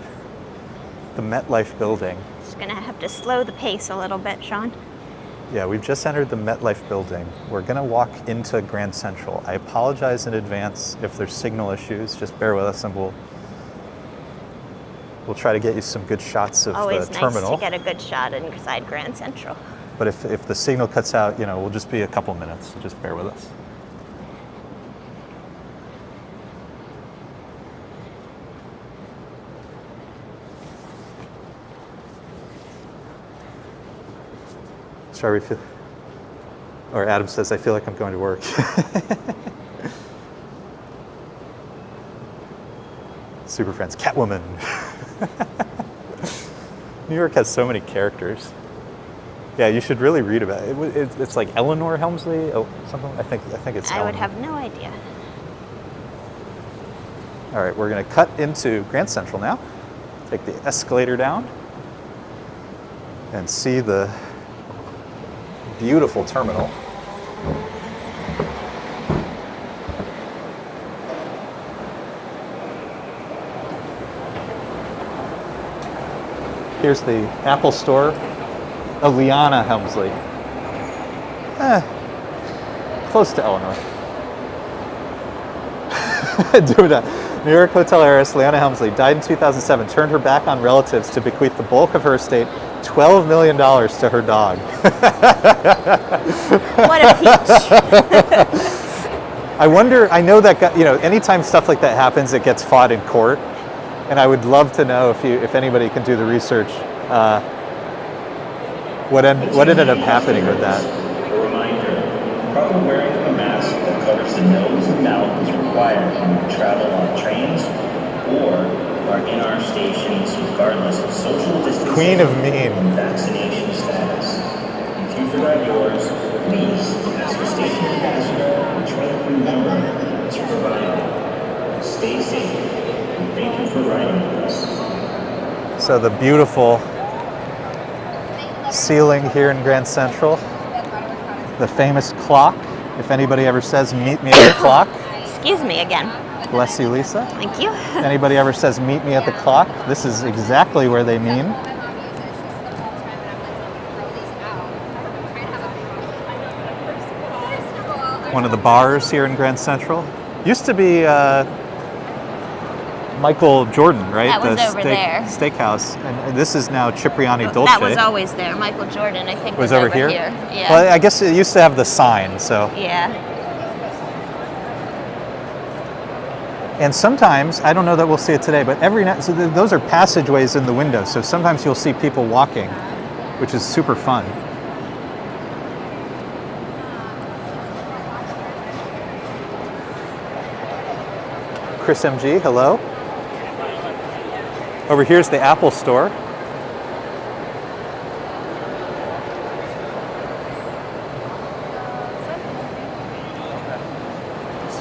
the MetLife building. Just gonna have to slow the pace a little bit, Sean. Yeah, we've just entered the MetLife building. We're gonna walk into Grand Central. I apologize in advance if there's signal issues. Just bear with us and we'll try to get you some good shots of the terminal. Always nice to get a good shot inside Grand Central. But if the signal cuts out, you know, we'll just be a couple minutes, so just bear with us. Sorry, or Adam says, I feel like I'm going to work. Super Friends, Catwoman. New York has so many characters. Yeah, you should really read about it. It's like Eleanor Helmsley, something. I think it's. I Eleanor. would have no idea. All right, we're going to cut into Grand Central now. Take the escalator down and see the beautiful terminal. Here's the Apple Store of Liana Helmsley. Close to Illinois. Doing that. New York hotel heiress Liana Helmsley died in 2007, turned her back on relatives to bequeath the bulk of her estate, $12 million to her dog. What a peach. I wonder, I know that, anytime stuff like that happens, it gets fought in court. And I would love to know if anybody can do the research, what ended up happening with that. A reminder, proper wearing of a mask that covers the nose and mouth is required when we travel on trains or are in our stations regardless of social distancing Queen of Mean. and vaccination status. If you forgot yours, please ask your station ambassador or train crew member to provide it. Stay safe. Thank you for riding with us. So the beautiful ceiling here in Grand Central, the famous clock. If anybody ever says, meet me at the clock. Excuse me again. Bless you, Lisa. Thank you. If anybody ever says, meet me at the clock, this is exactly where they mean. One of the bars here in Grand Central. Used to be Michael Jordan, right? That was over there. Steakhouse. And this is now Cipriani Dolce. That was always there. Michael Jordan, I think, Was over here? Yeah. Well, I guess it used to have the sign, so. Yeah. And sometimes, I don't know that we'll see it today, but every night, so those are passageways in the window. So sometimes you'll see people walking, which is super fun. Chris MG, hello. Over here's the Apple Store.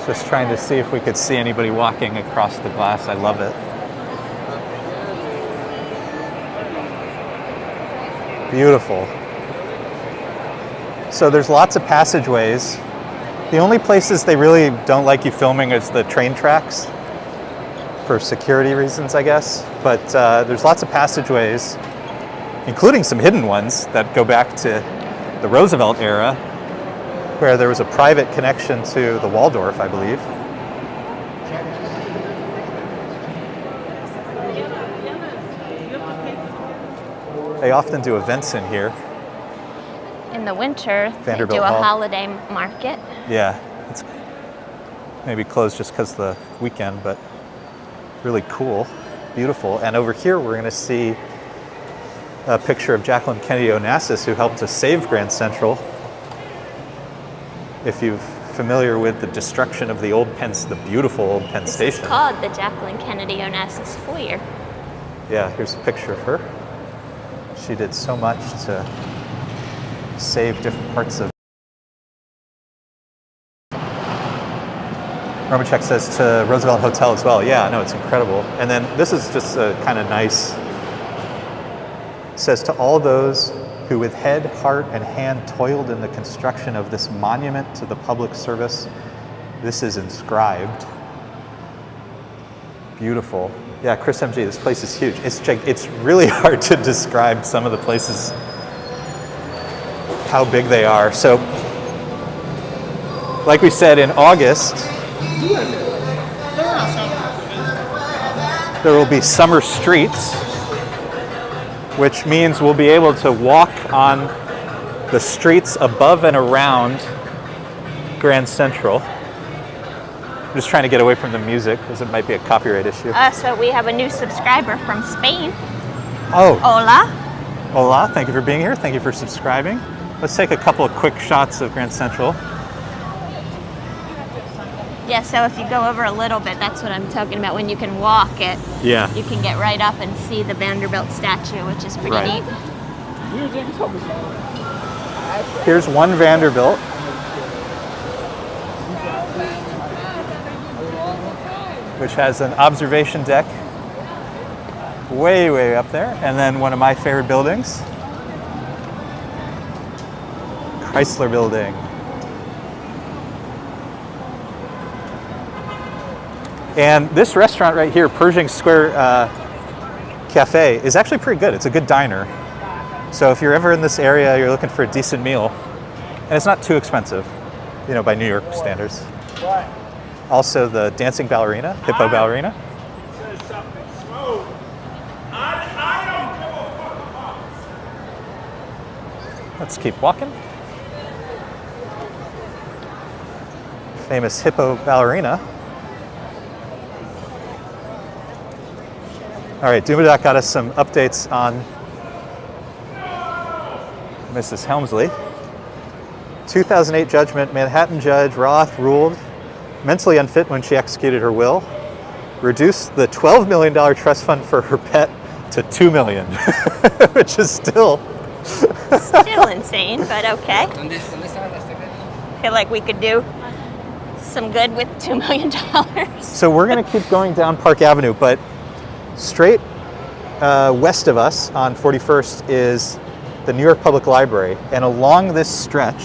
Just trying to see if we could see anybody walking across the glass. I love it. Beautiful. So there's lots of passageways. The only places they really don't like you filming is the train tracks, for security reasons, I guess. But there's lots of passageways, including some hidden ones that go back to the Roosevelt era, where there was a private connection to the Waldorf, I believe. They often do events in here. In the winter, Vanderbilt they do a Hall. holiday market. Yeah, it's maybe closed just because of the weekend, but really cool, beautiful. And over here, we're going to see a picture of Jacqueline Kennedy Onassis, who helped to save Grand Central. If you're familiar with the destruction of the the beautiful old Penn Station. It's called the Jacqueline Kennedy Onassis Foyer. Yeah, here's a picture of her. She did so much to save different parts of. Romachek says to Roosevelt Hotel as well. Yeah, no, it's incredible. And then this is just a kind of nice. It says to all those who with head, heart, and hand toiled in the construction of this monument to the public service, this is inscribed. Beautiful. Yeah, Chris MG, this place is huge. It's really hard to describe some of the places, how big they are. So, like we said, in August, there will be summer streets, which means we'll be able to walk on the streets above and around Grand Central. I'm just trying to get away from the music because it might be a copyright issue. So we have a new subscriber from Spain. Oh, Hola. hola, thank you for being here. Thank you for subscribing. Let's take a couple of quick shots of Grand Central. Yeah, so if you go over a little bit, that's what I'm talking about. When you can walk it, Yeah. you can get right up and see the Vanderbilt statue, which is pretty Right. neat. Here's one Vanderbilt. which has an observation deck way, way up there. And then one of my favorite buildings, Chrysler Building. And this restaurant right here, Pershing Square Cafe, is actually pretty good. It's a good diner. So if you're ever in this area, you're looking for a decent meal, and it's not too expensive, you know, by New York standards. Also the dancing ballerina, hippo ballerina. Let's keep walking. Famous hippo ballerina. All right, Dumadoc got us some updates on Mrs. Helmsley. 2008 judgment, Manhattan judge Roth ruled mentally unfit when she executed her will, reduced the $12 million trust fund for her pet to $2 million, which is still insane, but okay. I feel like we could do some good with $2 million. So we're going to keep going down Park Avenue, but straight west of us on 41st is the New York Public Library, and along this stretch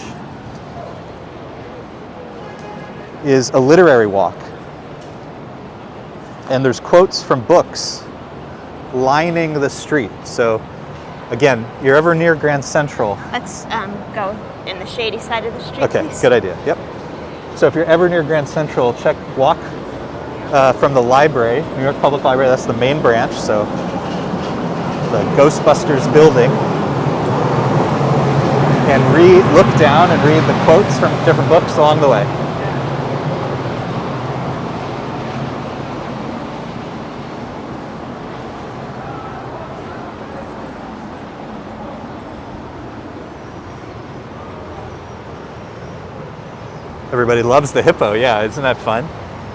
is a literary walk. And there's quotes from books lining the street. So again, you're ever near Grand Central. Let's go in the shady side of the street, Okay, please. good idea. Yep. So if you're ever near Grand Central, walk from the library, New York Public Library. That's the main branch. So the Ghostbusters building, and look down and read the quotes from different books along the way. Everybody loves the hippo, yeah, isn't that fun?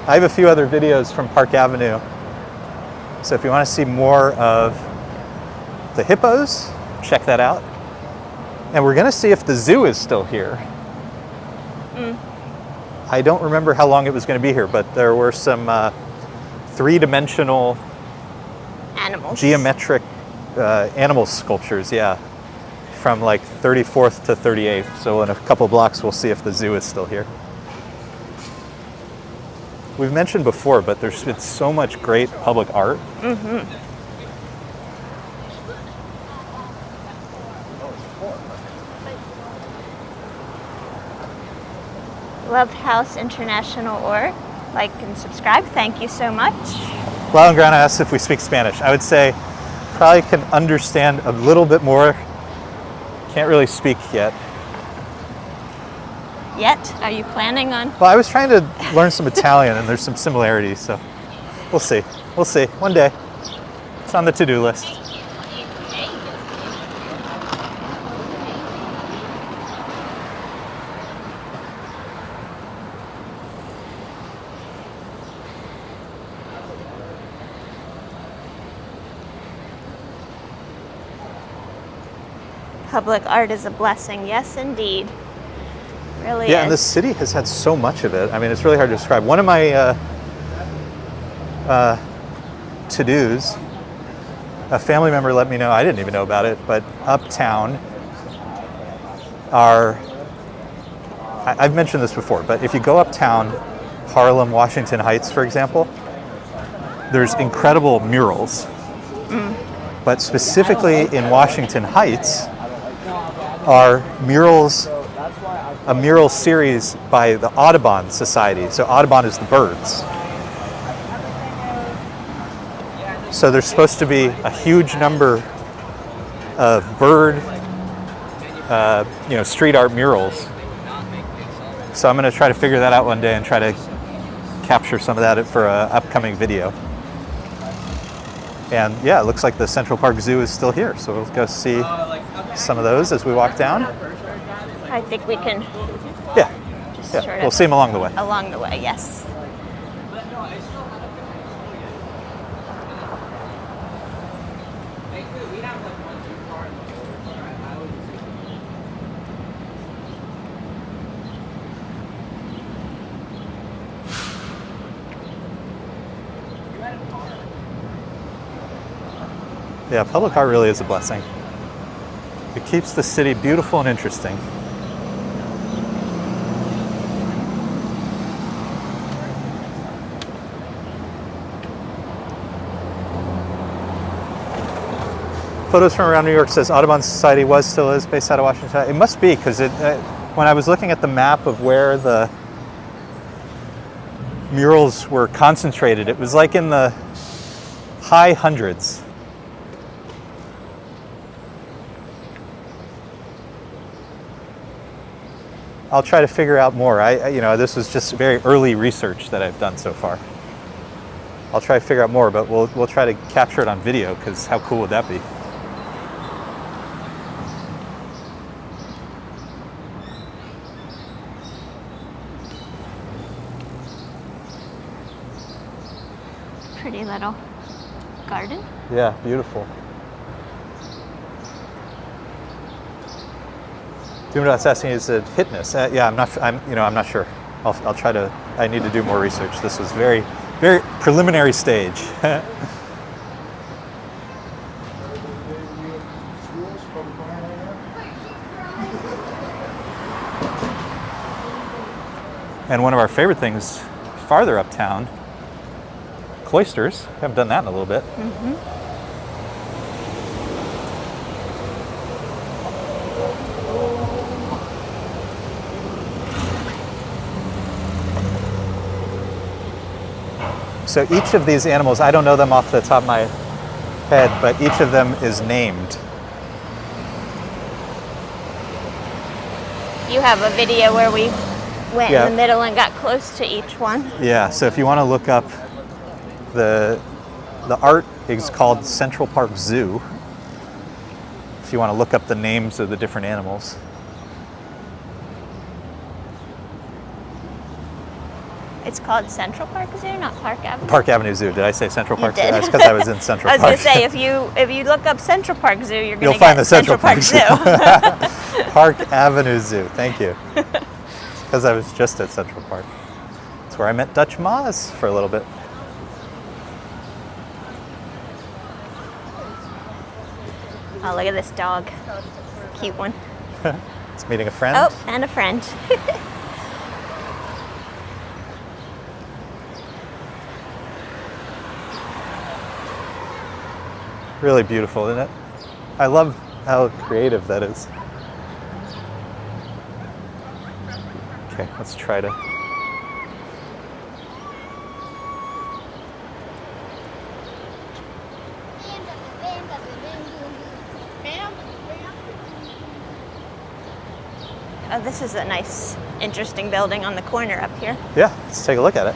I have a few other videos from Park Avenue. So if you want to see more of the hippos, check that out. And we're going to see if the zoo is still here. I don't remember how long it was going to be here, but there were some three-dimensional Animals. geometric animal sculptures, yeah, from like 34th to 38th. So in a couple blocks, we'll see if the zoo is still here. We've mentioned before, but there's been so much great public art. Love House International org. Like and subscribe. Thank you so much. Lau Grana asks if we speak Spanish. I would say probably can understand a little bit more. Can't really speak yet. Yet? Are you planning on? Well, I was trying to learn some Italian, and there's some similarities, so we'll see. We'll see. One day. It's on the to-do list. Public art is a blessing. Yes, indeed. Really Yeah, is. and the city has had so much of it. I mean, it's really hard to describe. One of my to-dos, a family member let me know, I didn't even know about it, but uptown I've mentioned this before, but if you go uptown, Harlem, Washington Heights, for example, there's incredible murals. But specifically in Washington Heights are murals, a mural series by the Audubon Society. So Audubon is the birds. So there's supposed to be a huge number of bird, street art murals. So I'm going to try to figure that out one day and try to capture some of that for an upcoming video. And yeah, it looks like the Central Park Zoo is still here. So we'll go see some of those as we walk down. I think we can. Yeah, Just yeah. sort of We'll see them along the way. Along the way, yes. Yeah, public art really is a blessing. It keeps the city beautiful and interesting. Photos from around New York says Audubon Society was, still is, based out of Washington. It must be, because when I was looking at the map of where the murals were concentrated, it was like in the high hundreds. I'll try to figure out more. This was just very early research that I've done so far. I'll try to figure out more, but we'll try to capture it on video, because how cool would that be? Pretty little garden. Yeah, beautiful. Doing what I was asking is it hitness? Yeah, I'm not sure. I'll try to. I need to do more research. This was very, very preliminary stage. And one of our favorite things, farther uptown, cloisters. Haven't done that in a little bit. So each of these animals, I don't know them off the top of my head, but each of them is named. You have a video where we went Yeah. in the middle and got close to each one. Yeah, so if you want to look up the art is called Central Park Zoo. If you want to look up the names of the different animals. It's called Central Park Zoo, not Park Avenue. Park Avenue Zoo. Did I say Central Park? did. That's because I was in Central I was Park. gonna say if you look up Central Park Zoo, you're gonna You'll get find the Central Park Park Zoo. Park Avenue Zoo. Thank you. Because I was just at Central Park. It's where I met Dutch Moz for a little bit. Oh, look at this dog. Cute one. It's meeting a friend. Oh, and a friend. Really beautiful, isn't it? I love how creative that is. Okay, let's try to. Oh, this is a nice, interesting building on the corner up here. Yeah, let's take a look at it.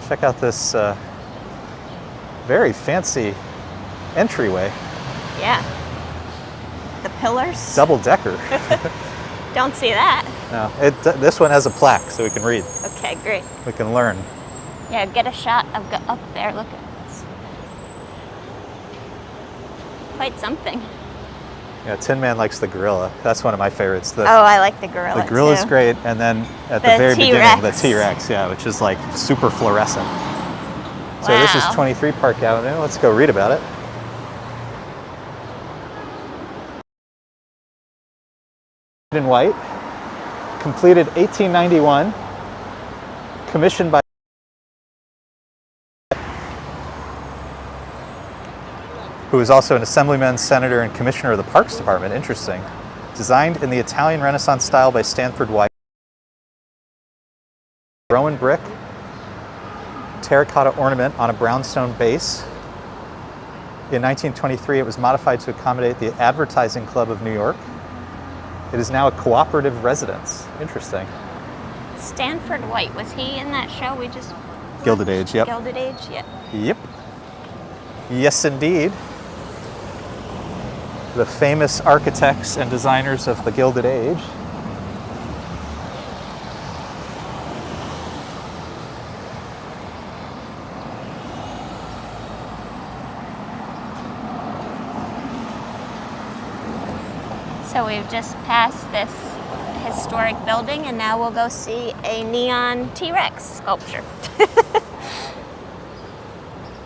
Check out this very fancy entryway. Yeah. The pillars. Double decker. Don't see that. No, this one has a plaque, so we can read. Okay, great. We can learn. Yeah, get a shot of up there. Look at this. Quite something. Yeah, Tin Man likes the gorilla. That's one of my favorites. Oh, I like the gorilla. The gorilla's too. great, and then at the The very beginning, the T-Rex. T-Rex, yeah, which is like super fluorescent. So this is Wow. 23 Park Avenue. Let's go read about it. In white, completed 1891, commissioned by who is also an assemblyman, senator, and commissioner of the Parks Department. Interesting. Designed in the Italian Renaissance style by Stanford White. Rowan brick, terracotta ornament on a brownstone base. In 1923, it was modified to accommodate the Advertising Club of New York. It is now a cooperative residence. Interesting. Stanford White, was he in that show we just Gilded Age, yep. Gilded Age? Yeah. Yep. Yes, indeed. The famous architects and designers of the Gilded Age. So we've just passed this historic building and now we'll go see a neon T-Rex sculpture.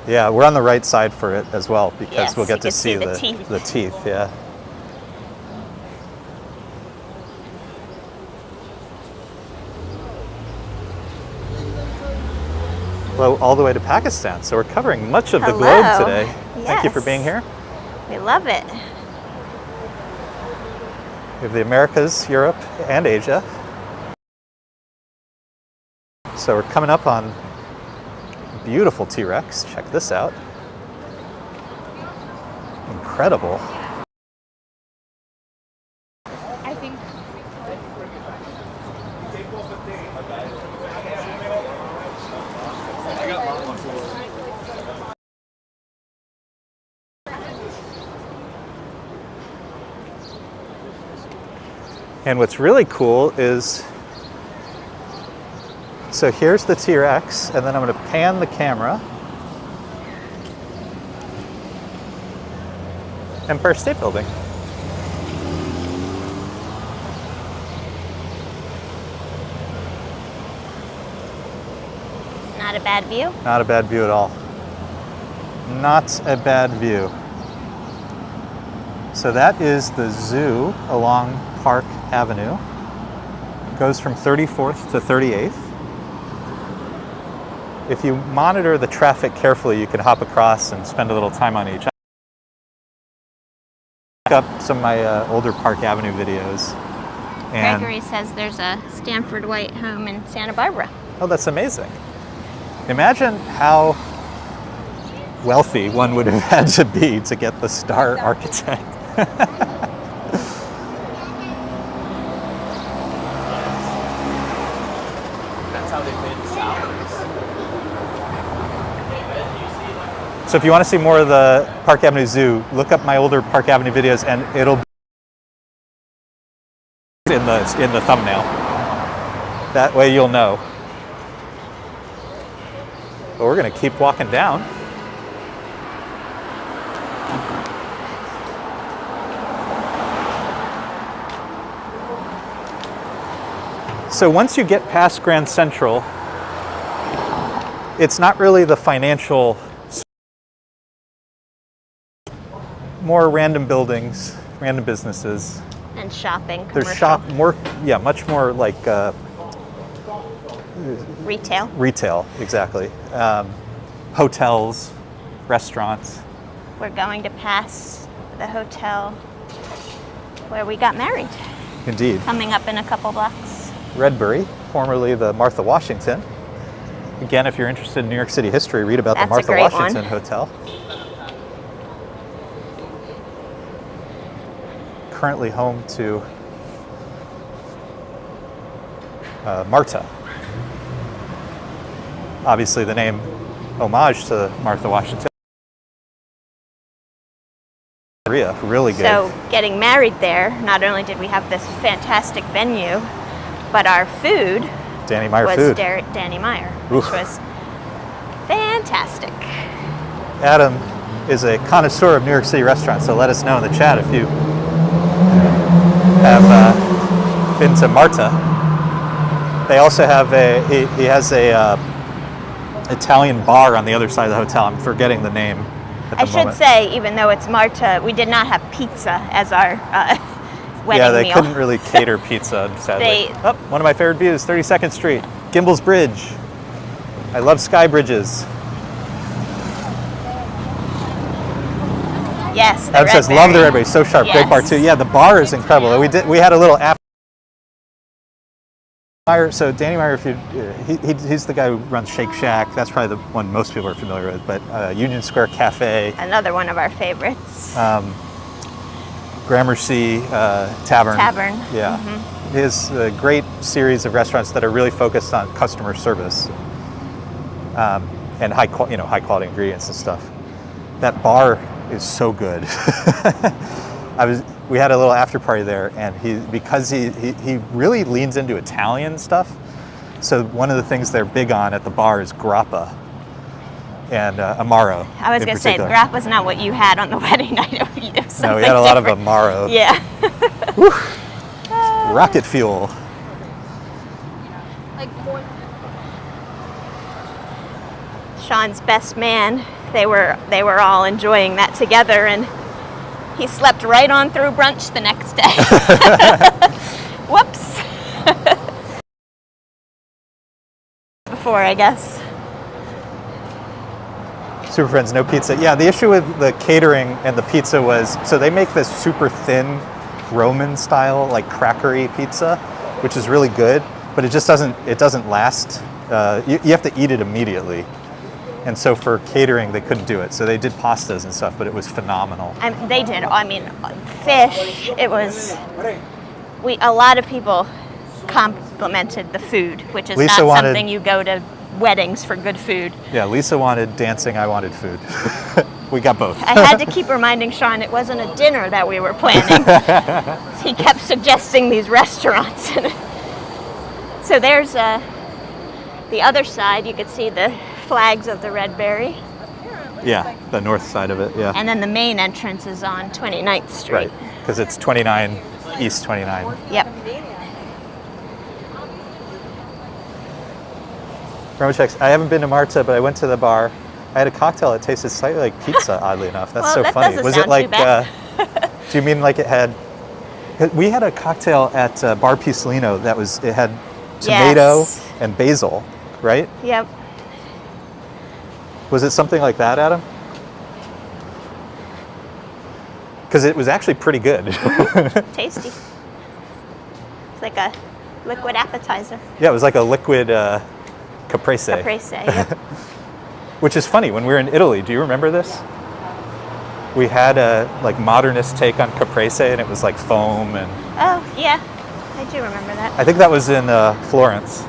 Yeah, we're on the right side for it as well because Yes, we'll you get to can see see the teeth. the teeth, yeah. Well, all the way to Pakistan. So we're covering much of the globe Hello. today. Thank you for being Yes. here. We love it. We have the Americas, Europe, and Asia. So we're coming up on beautiful T-Rex. Check this out. Incredible. I think. And what's really cool is, so here's the T-Rex, and then I'm going to pan the camera. Empire State Building. Not a bad view. Not a bad view at all. Not a bad view. So that is the zoo along Park Avenue. Goes from 34th to 38th. If you monitor the traffic carefully, you can hop across and spend a little time on each. I pick up some of my older Park Avenue videos. And Gregory says there's a Stanford White home in Santa Barbara. oh, that's amazing. Imagine how wealthy one would have had to be to get the star architect. That's how they paid the salaries. So if you want to see more of the Park Avenue Zoo, look up my older Park Avenue videos and it'll be in the thumbnail. That way you'll know. But we're going to keep walking down. So once you get past Grand Central, it's not really the financial, more random buildings, random businesses. And shopping, There's commercial. much more like Retail. retail, exactly. Hotels, restaurants. We're going to pass the hotel where we got married, Indeed. coming up in a couple blocks. Redbury, formerly the Martha Washington. Again, if you're interested in New York City history, read about That's the a Martha great Washington one. Hotel. Currently home to Marta. Obviously the name homage to Martha Washington. Really good. So getting married there, not only did we have this fantastic venue, but our food Danny Meyer was food. Danny Meyer, Oof. which was fantastic. Adam is a connoisseur of New York City restaurants, so let us know in the chat if you have been to Marta. They also have he has a Italian bar on the other side of the hotel. I'm forgetting the name at the I should moment. say, even though it's Marta, we did not have pizza as our wedding Yeah, they meal. couldn't really cater pizza, sadly. Oh, one of my favorite views, 32nd Street, Gimbal's Bridge. I love sky bridges. Yes, the Adam says, love the Redbury, so sharp, great bar Yes. too. Yeah, the bar is incredible. We had a little after. So Danny Meyer, if you, he's the guy who runs Shake Shack. That's probably the one most people are familiar with. But Union Square Cafe, Another one of our favorites. Gramercy Tavern. Tavern. Yeah, his great series of restaurants that are really focused on customer service and high quality ingredients and stuff. That bar is so good. We had a little after party there, and because he really leans into Italian stuff. So one of the things they're big on at the bar is grappa and amaro. I was in going to say, particular. grappa's not what you had on the wedding night. It was No, we something had a lot of different. amaro. Yeah. Rocket fuel. Sean's best man they were all enjoying that together, and he slept right on through brunch the next day. Whoops. Before, I guess. Super Friends, no pizza. Yeah, the issue with the catering and the pizza was, so they make this super thin Roman style, like crackery pizza, which is really good, but it just doesn't last. You have to eat it immediately. And so for catering, they couldn't do it. So they did pastas and stuff, but it was phenomenal. They did. I mean, fish. It was. A lot of people complimented the food, which is Lisa not wanted, something you go to weddings for good food. Yeah, Lisa wanted dancing. I wanted food. We got both. I had to keep reminding Sean it wasn't a dinner that we were planning. He kept suggesting these restaurants. So there's the other side. You could see the flags of the Red Berry. Yeah, the north side of it, yeah. And then the main entrance is on 29th Street. Right, because it's 29, East 29. Yep. Checks. I haven't been to Marta, but I went to the bar. I had a cocktail that tasted slightly like pizza, oddly enough. That's well, so that funny. Doesn't Was sound it like, too bad. do you mean like it had, we had a cocktail at Bar Pisolino that was, it had tomato Yes. and basil, right? Yep. Was it something like that, Adam? Because it was actually pretty good. Tasty. It's like a liquid appetizer. Yeah, it was like a liquid caprese. Caprese, yep. Which is funny, when we were in Italy, do you remember this? We had a like modernist take on caprese, and it was like foam and... Oh, yeah. I do remember that. I think that was in Florence.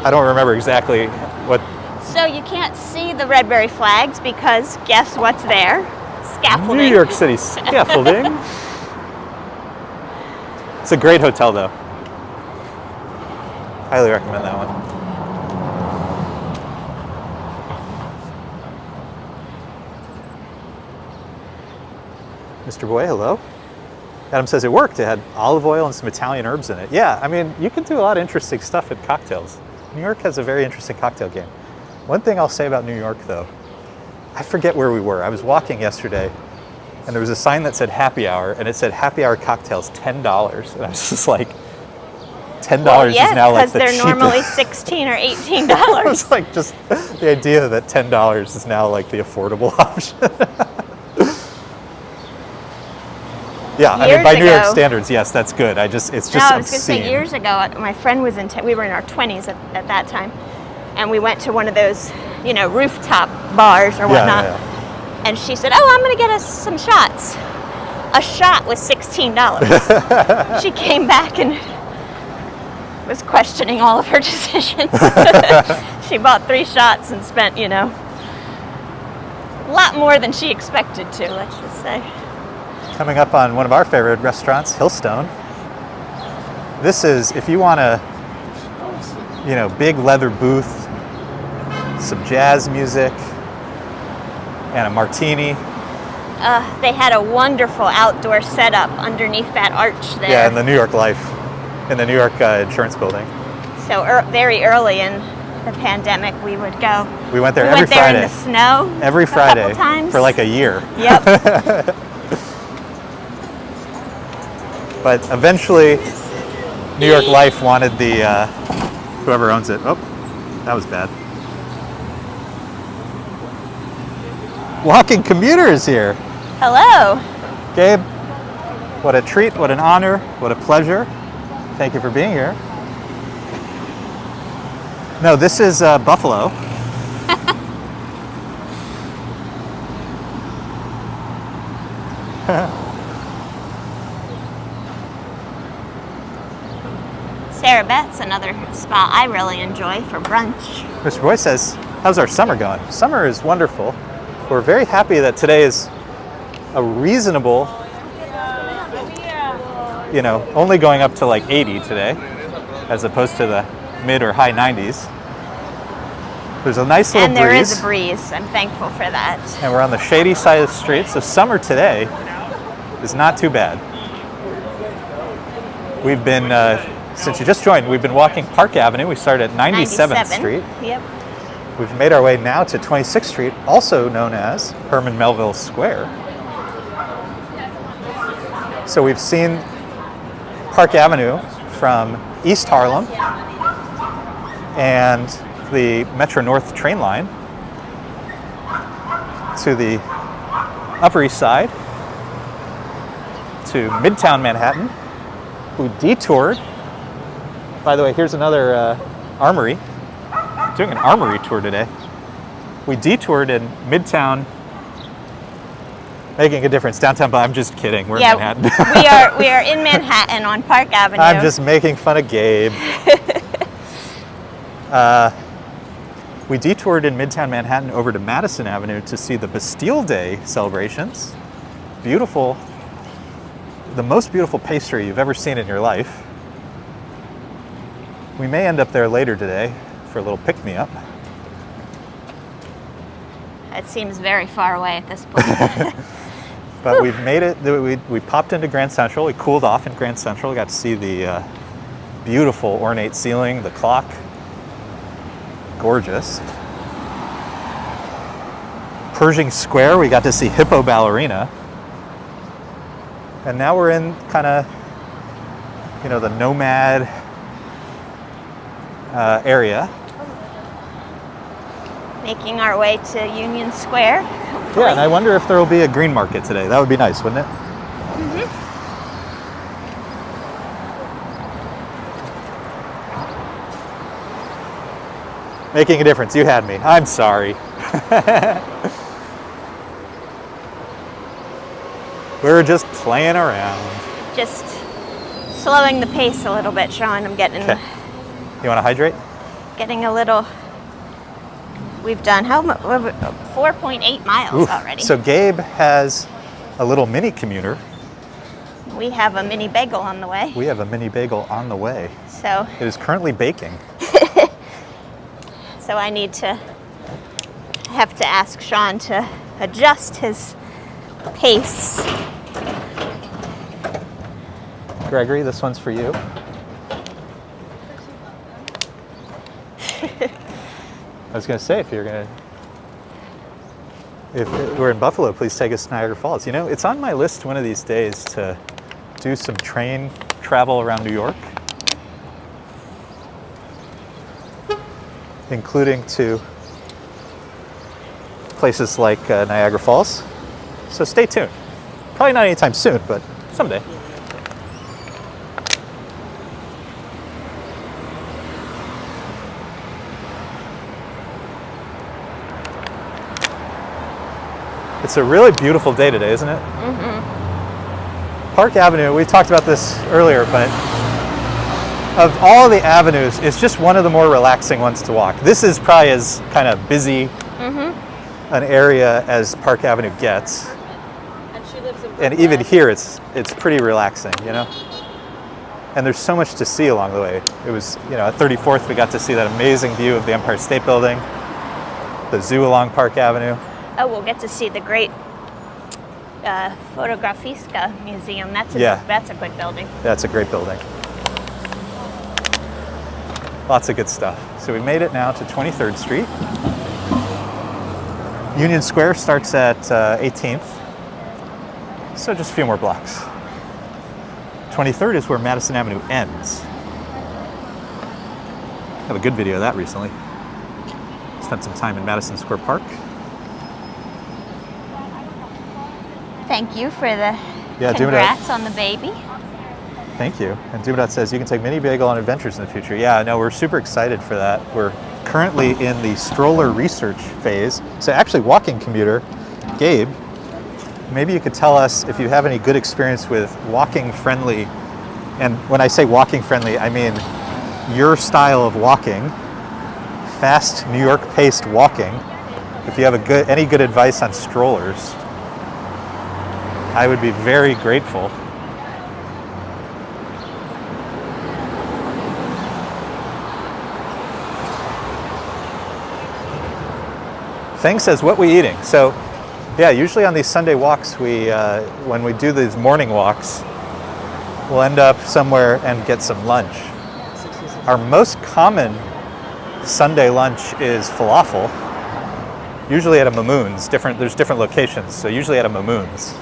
I don't remember exactly what... So you can't see the Red Berry flags because guess what's there? Scaffolding. New York City Scaffolding. It's a great hotel, though. Highly recommend that one. Mr. Boy, hello. Adam says it worked. It had olive oil and some Italian herbs in it. Yeah, I mean, you can do a lot of interesting stuff in cocktails. New York has a very interesting cocktail game. One thing I'll say about New York, though, I forget where we were. I was walking yesterday, and there was a sign that said happy hour, and it said happy hour cocktails, $10. And I was just like, $10 is now like the cheapest. because they're normally $16 or $18. It's like just the idea that $10 is now like the affordable option. Yeah, I mean, by New York standards, yes, that's good. It's just I was going to obscene. say, years ago, my friend was we were in our 20s at that time, and we went to one of those, rooftop bars or whatnot. Yeah. And she said, "Oh, I'm going to get us some shots." A shot was $16. She came back and was questioning all of her decisions. She bought 3 shots and spent, a lot more than she expected to, let's just say. Coming up on one of our favorite restaurants, Hillstone. This is, if you want a, big leather booth, some jazz music, and a martini. They had a wonderful outdoor setup underneath that arch there. Yeah, in the New York Life, in the New York Insurance Building. So very early in the pandemic, we would go. We went there we every went there Friday. in the snow. Every a Friday couple times. for like a year. Yep. But eventually, New York Life wanted the, whoever owns it. Oh, that was bad. Walking commuter is here. Hello. Gabe, what a treat, what an honor, what a pleasure. Thank you for being here. No, this is Buffalo. Sarah Beth's another spot I really enjoy for brunch. Mr. Boy says, how's our summer going? Summer is wonderful. We're very happy that today is a reasonable, only going up to like 80 today, as opposed to the mid or high 90s. There's a nice little breeze. And there is a breeze. I'm thankful for that. And we're on the shady side of the street, so summer today is not too bad. We've been, since you just joined, we've been walking Park Avenue. We started at 97th Street. Yep. We've made our way now to 26th Street, also known as Herman Melville Square. So we've seen Park Avenue from East Harlem and the Metro North train line to the Upper East Side to Midtown Manhattan. We detoured. By the way, here's another armory. Doing an armory tour today. We detoured in Midtown, making a difference downtown, but I'm just kidding. We're in Manhattan. we are in Manhattan on Park Avenue. I'm just making fun of Gabe. We detoured in Midtown Manhattan over to Madison Avenue to see the Bastille Day celebrations. Beautiful, the most beautiful pastry you've ever seen in your life. We may end up there later today for a little pick-me-up. It seems very far away at this point. But we've made it. We popped into Grand Central. We cooled off in Grand Central. We got to see the beautiful ornate ceiling, the clock. Gorgeous. Pershing Square, we got to see Hippo Ballerina. And now we're in kind of, the nomad area. Making our way to Union Square. Hopefully. Yeah, and I wonder if there will be a green market today. That would be nice, wouldn't it? Making a difference. You had me. I'm sorry. We were just playing around. Just slowing the pace a little bit, Sean. I'm getting... Okay. You want to hydrate? Getting a little... We've done 4.8 miles Oof. already. So Gabe has a little mini commuter. We have a mini bagel on the way. We have a mini bagel on the way. So It is currently baking. so I have to ask Sean to adjust his pace. Gregory, this one's for you. I was going to say, if we're in Buffalo, please take us to Niagara Falls. It's on my list one of these days to do some train travel around New York, including to places like Niagara Falls. So stay tuned. Probably not anytime soon, but someday. It's a really beautiful day today, isn't it? Mm-hmm. Park Avenue, we talked about this earlier, but of all the avenues, it's just one of the more relaxing ones to walk. This is probably as kind of busy an area as Park Avenue gets. And she lives in And even here, it's pretty relaxing, And there's so much to see along the way. It was, at 34th, we got to see that amazing view of the Empire State Building, the zoo along Park Avenue. Oh, we'll get to see the great Fotografiska Museum. That's a good building. That's a great building. Lots of good stuff. So we made it now to 23rd Street. Union Square starts at 18th. So just a few more blocks. 23rd is where Madison Avenue ends. I have a good video of that recently. Spent some time in Madison Square Park. Thank you for the Yeah, congrats on the baby. Thank you. And Dumadot says you can take Mini Bagel on adventures in the future. Yeah, no, we're super excited for that. We're currently in the stroller research phase. So actually, walking commuter, Gabe, maybe you could tell us if you have any good experience with walking friendly. And when I say walking friendly, I mean your style of walking, fast New York paced walking. If you have any good advice on strollers, I would be very grateful. Thing says, what we eating? So, yeah, usually on these Sunday walks, when we do these morning walks, we'll end up somewhere and get some lunch. Our most common Sunday lunch is falafel. Usually at a Mamoun's. There's different locations, so usually at a Mamoun's.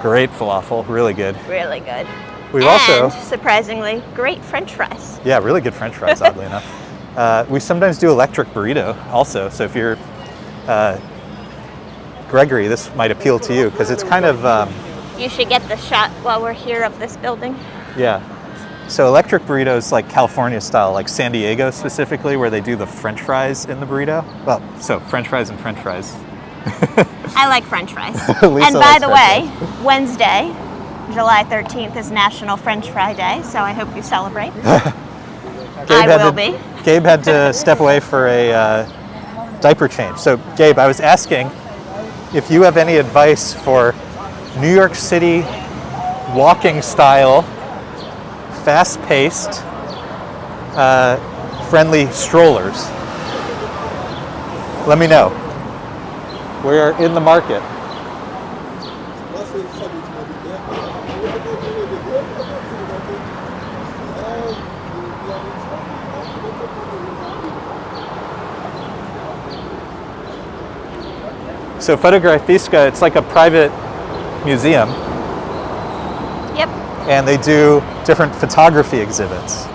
Great falafel, really good. Really good. We've and, also, surprisingly, great French fries. yeah, really good French fries, oddly enough. We sometimes do electric burrito also, so if you're Gregory, this might appeal to you because it's kind of... You should get the shot while we're here of this building. Yeah. So electric burritos like California style, like San Diego specifically, where they do the French fries in the burrito. Well, so French fries and French fries. I like French fries. Lisa And by likes the French way, Wednesday, July 13th is National French Fry Day, so I hope you celebrate. Gabe had to step away for a diaper change. So Gabe, I was asking if you have any advice for New York City walking style, fast-paced, friendly strollers. Let me know. We're in the market. So Fotografiska, it's like a private museum. Yep. And they do different photography exhibits.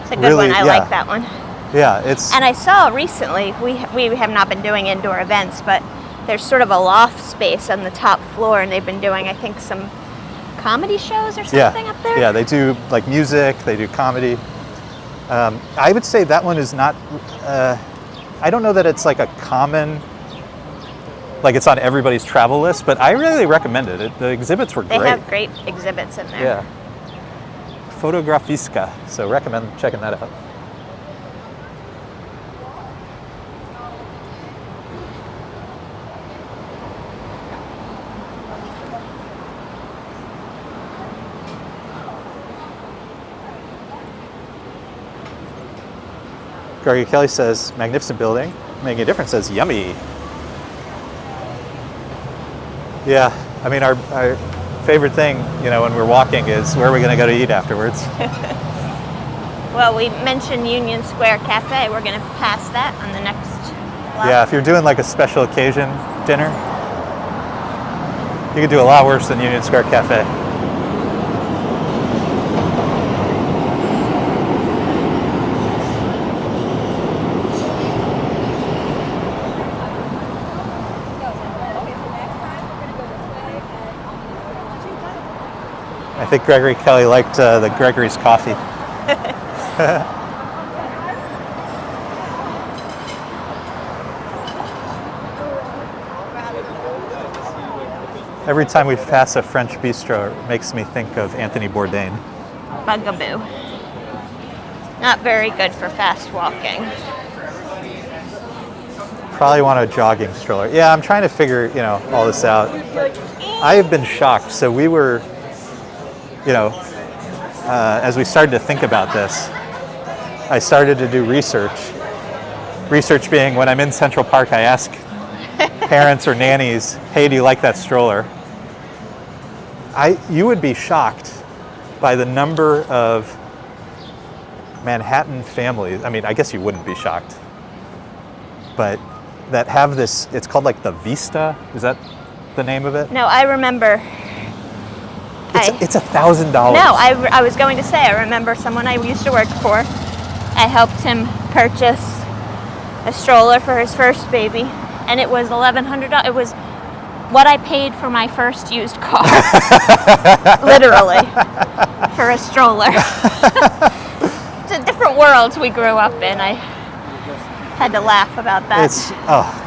It's a good one. I like that one. Yeah, it's... And I saw recently, we have not been doing indoor events, but there's sort of a loft space on the top floor, and they've been doing, I think, some comedy shows or something up there. Yeah, they do like music, they do comedy. I would say that one is not... I don't know that it's like a common... Like it's on everybody's travel list, but I really recommend it. The exhibits were great. They have great exhibits in there. Yeah. Fotografiska, so recommend checking that out. Gregory Kelly says, magnificent building, making a difference, says yummy. Yeah, I mean, our favorite thing, you know, when we're walking is where are we going to go to eat afterwards? Well, we mentioned Union Square Cafe. We're going to pass that on the next block. Yeah, if you're doing like a special occasion dinner, you could do a lot worse than Union Square Cafe. I think Gregory Kelly liked the Gregory's coffee. Every time we pass a French bistro, it makes me think of Anthony Bourdain. Bugaboo. Not very good for fast walking. Probably want a jogging stroller. Yeah, I'm trying to figure, you know, all this out. I have been shocked. So we were, you know, as we started to think about this, I started to do research. Research being when I'm in Central Park, I ask parents or nannies, hey, do you like that stroller? You would be shocked by the number of Manhattan families. I mean, I guess you wouldn't be shocked, but that have this, it's called like the Vista. Is that the name of it? No, I remember. It's $1,000. No, I was going to say, I remember someone I used to work for. I helped him purchase a stroller for his first baby, and it was $1,100. It was what I paid for my first used car, literally, for a stroller. It's a different world we grew up in. I had to laugh about that.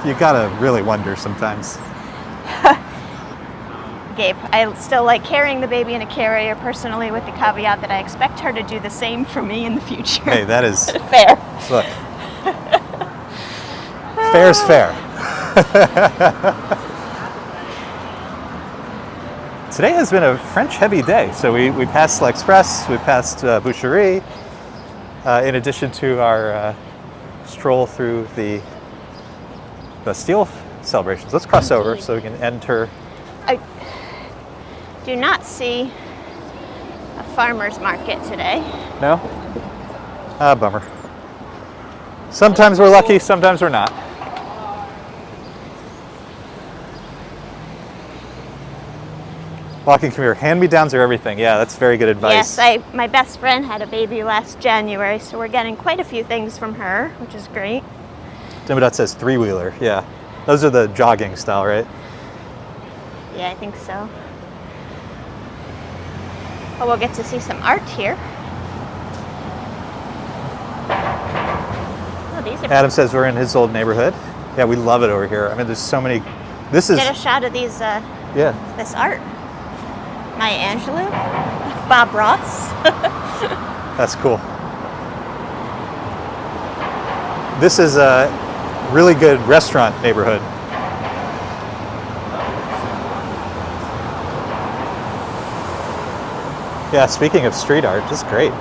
You gotta really wonder sometimes. Gabe, I still like carrying the baby in a carrier personally, with the caveat that I expect her to do the same for me in the future. Hey, that is fair. Look, fair's fair. Today has been a French-heavy day. So we passed L'Express, we passed Boucherie, in addition to our stroll through the Bastille celebrations. Let's cross over so we can enter. I do not see a farmer's market today. No? Ah, bummer. Sometimes we're lucky, sometimes we're not. Walking commuter. Hand-me-downs are everything. Yeah, that's very good advice. Yes, my best friend had a baby last January, so we're getting quite a few things from her, which is great. Dimmadot says three-wheeler. Yeah. Those are the jogging style, right? Yeah, I think so. Well, we'll get to see some art here. Oh, these are Adam says we're in his old neighborhood. Yeah, we love it over here. I mean, there's so many. This is. Get a shot of these. Yeah. This art. Maya Angelou, Bob Ross. That's cool. This is a really good restaurant neighborhood. Yeah, speaking of street art, just great.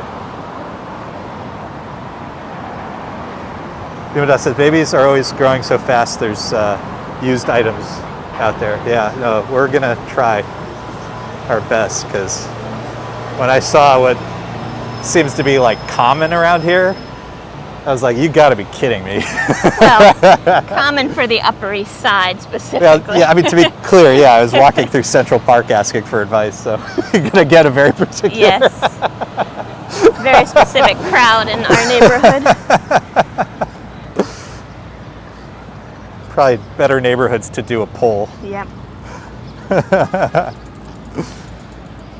Dimmadot says babies are always growing so fast. There's used items out there. Yeah, no, we're gonna try our best, because when I saw what seems to be like common around here, I was like, you gotta be kidding me. Well, common for the Upper East Side specifically. Yeah, I mean, to be clear, yeah, I was walking through Central Park asking for advice, so you're gonna get a very particular. Yes. Very specific crowd in our neighborhood. Probably better neighborhoods to do a poll. Yep.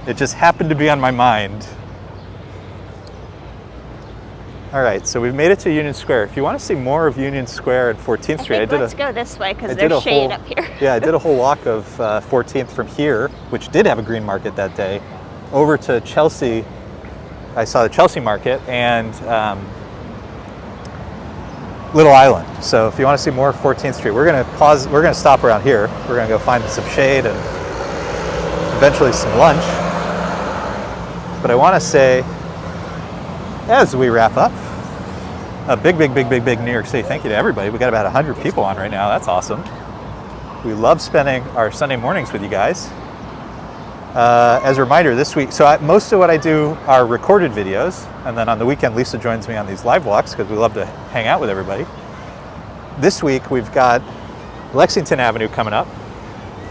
It just happened to be on my mind. All right, so we've made it to Union Square. If you want to see more of Union Square and 14th Street, Let's go this way because there's shade up here. Yeah, I did a whole walk of 14th from here, which did have a green market that day, over to Chelsea. I saw the Chelsea market and Little Island. So if you want to see more of 14th Street, we're going to pause. We're going to stop around here. We're going to go find some shade and eventually some lunch. But I want to say, as we wrap up, a big New York City thank you to everybody. We got about 100 people on right now. That's awesome. We love spending our Sunday mornings with you guys. As a reminder, this week, most of what I do are recorded videos, and then on the weekend, Lisa joins me on these live walks because we love to hang out with everybody. This week, we've got Lexington Avenue coming up,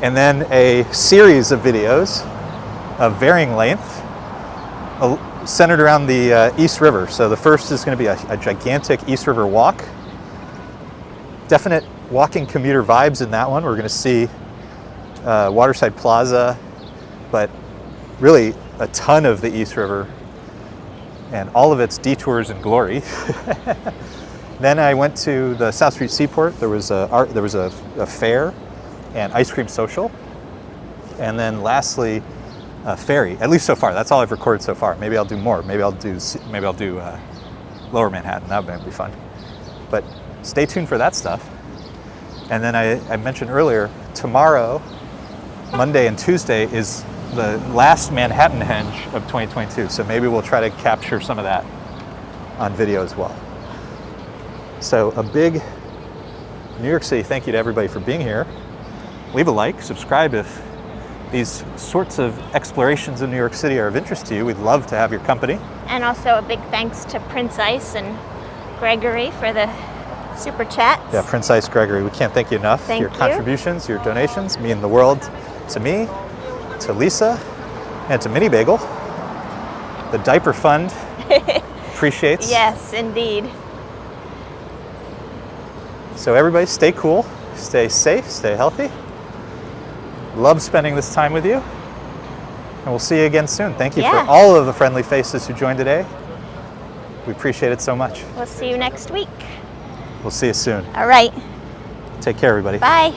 and then a series of videos of varying length, centered around the East River. So the first is going to be a gigantic East River walk. Definite walking commuter vibes in that one. We're going to see Waterside Plaza, but really a ton of the East River and all of its detours and glory. Then I went to the South Street Seaport. There was a fair and ice cream social, and then lastly, ferry. At least so far, that's all I've recorded so far. Maybe I'll do more. Maybe I'll do Lower Manhattan. That would be fun. But stay tuned for that stuff. And then I mentioned earlier, tomorrow, Monday and Tuesday is the last Manhattanhenge of 2022. So maybe we'll try to capture some of that on video as well. So a big New York City thank you to everybody for being here. Leave a like, subscribe if these sorts of explorations in New York City are of interest to you. We'd love to have your company. And also a big thanks to Prince Ice and Gregory for the super chats. Yeah, Prince Ice, Gregory, we can't thank you enough. Thank your you. Contributions, your donations mean the world to me, to Lisa, and to Mini Bagel. The Diaper Fund appreciates. Yes, indeed. So everybody stay cool, stay safe, stay healthy. Love spending this time with you. And we'll see you again soon. Thank you for all of the friendly faces who joined today. We appreciate it so much. We'll see you next week. We'll see you soon. All right. Take care, everybody. Bye.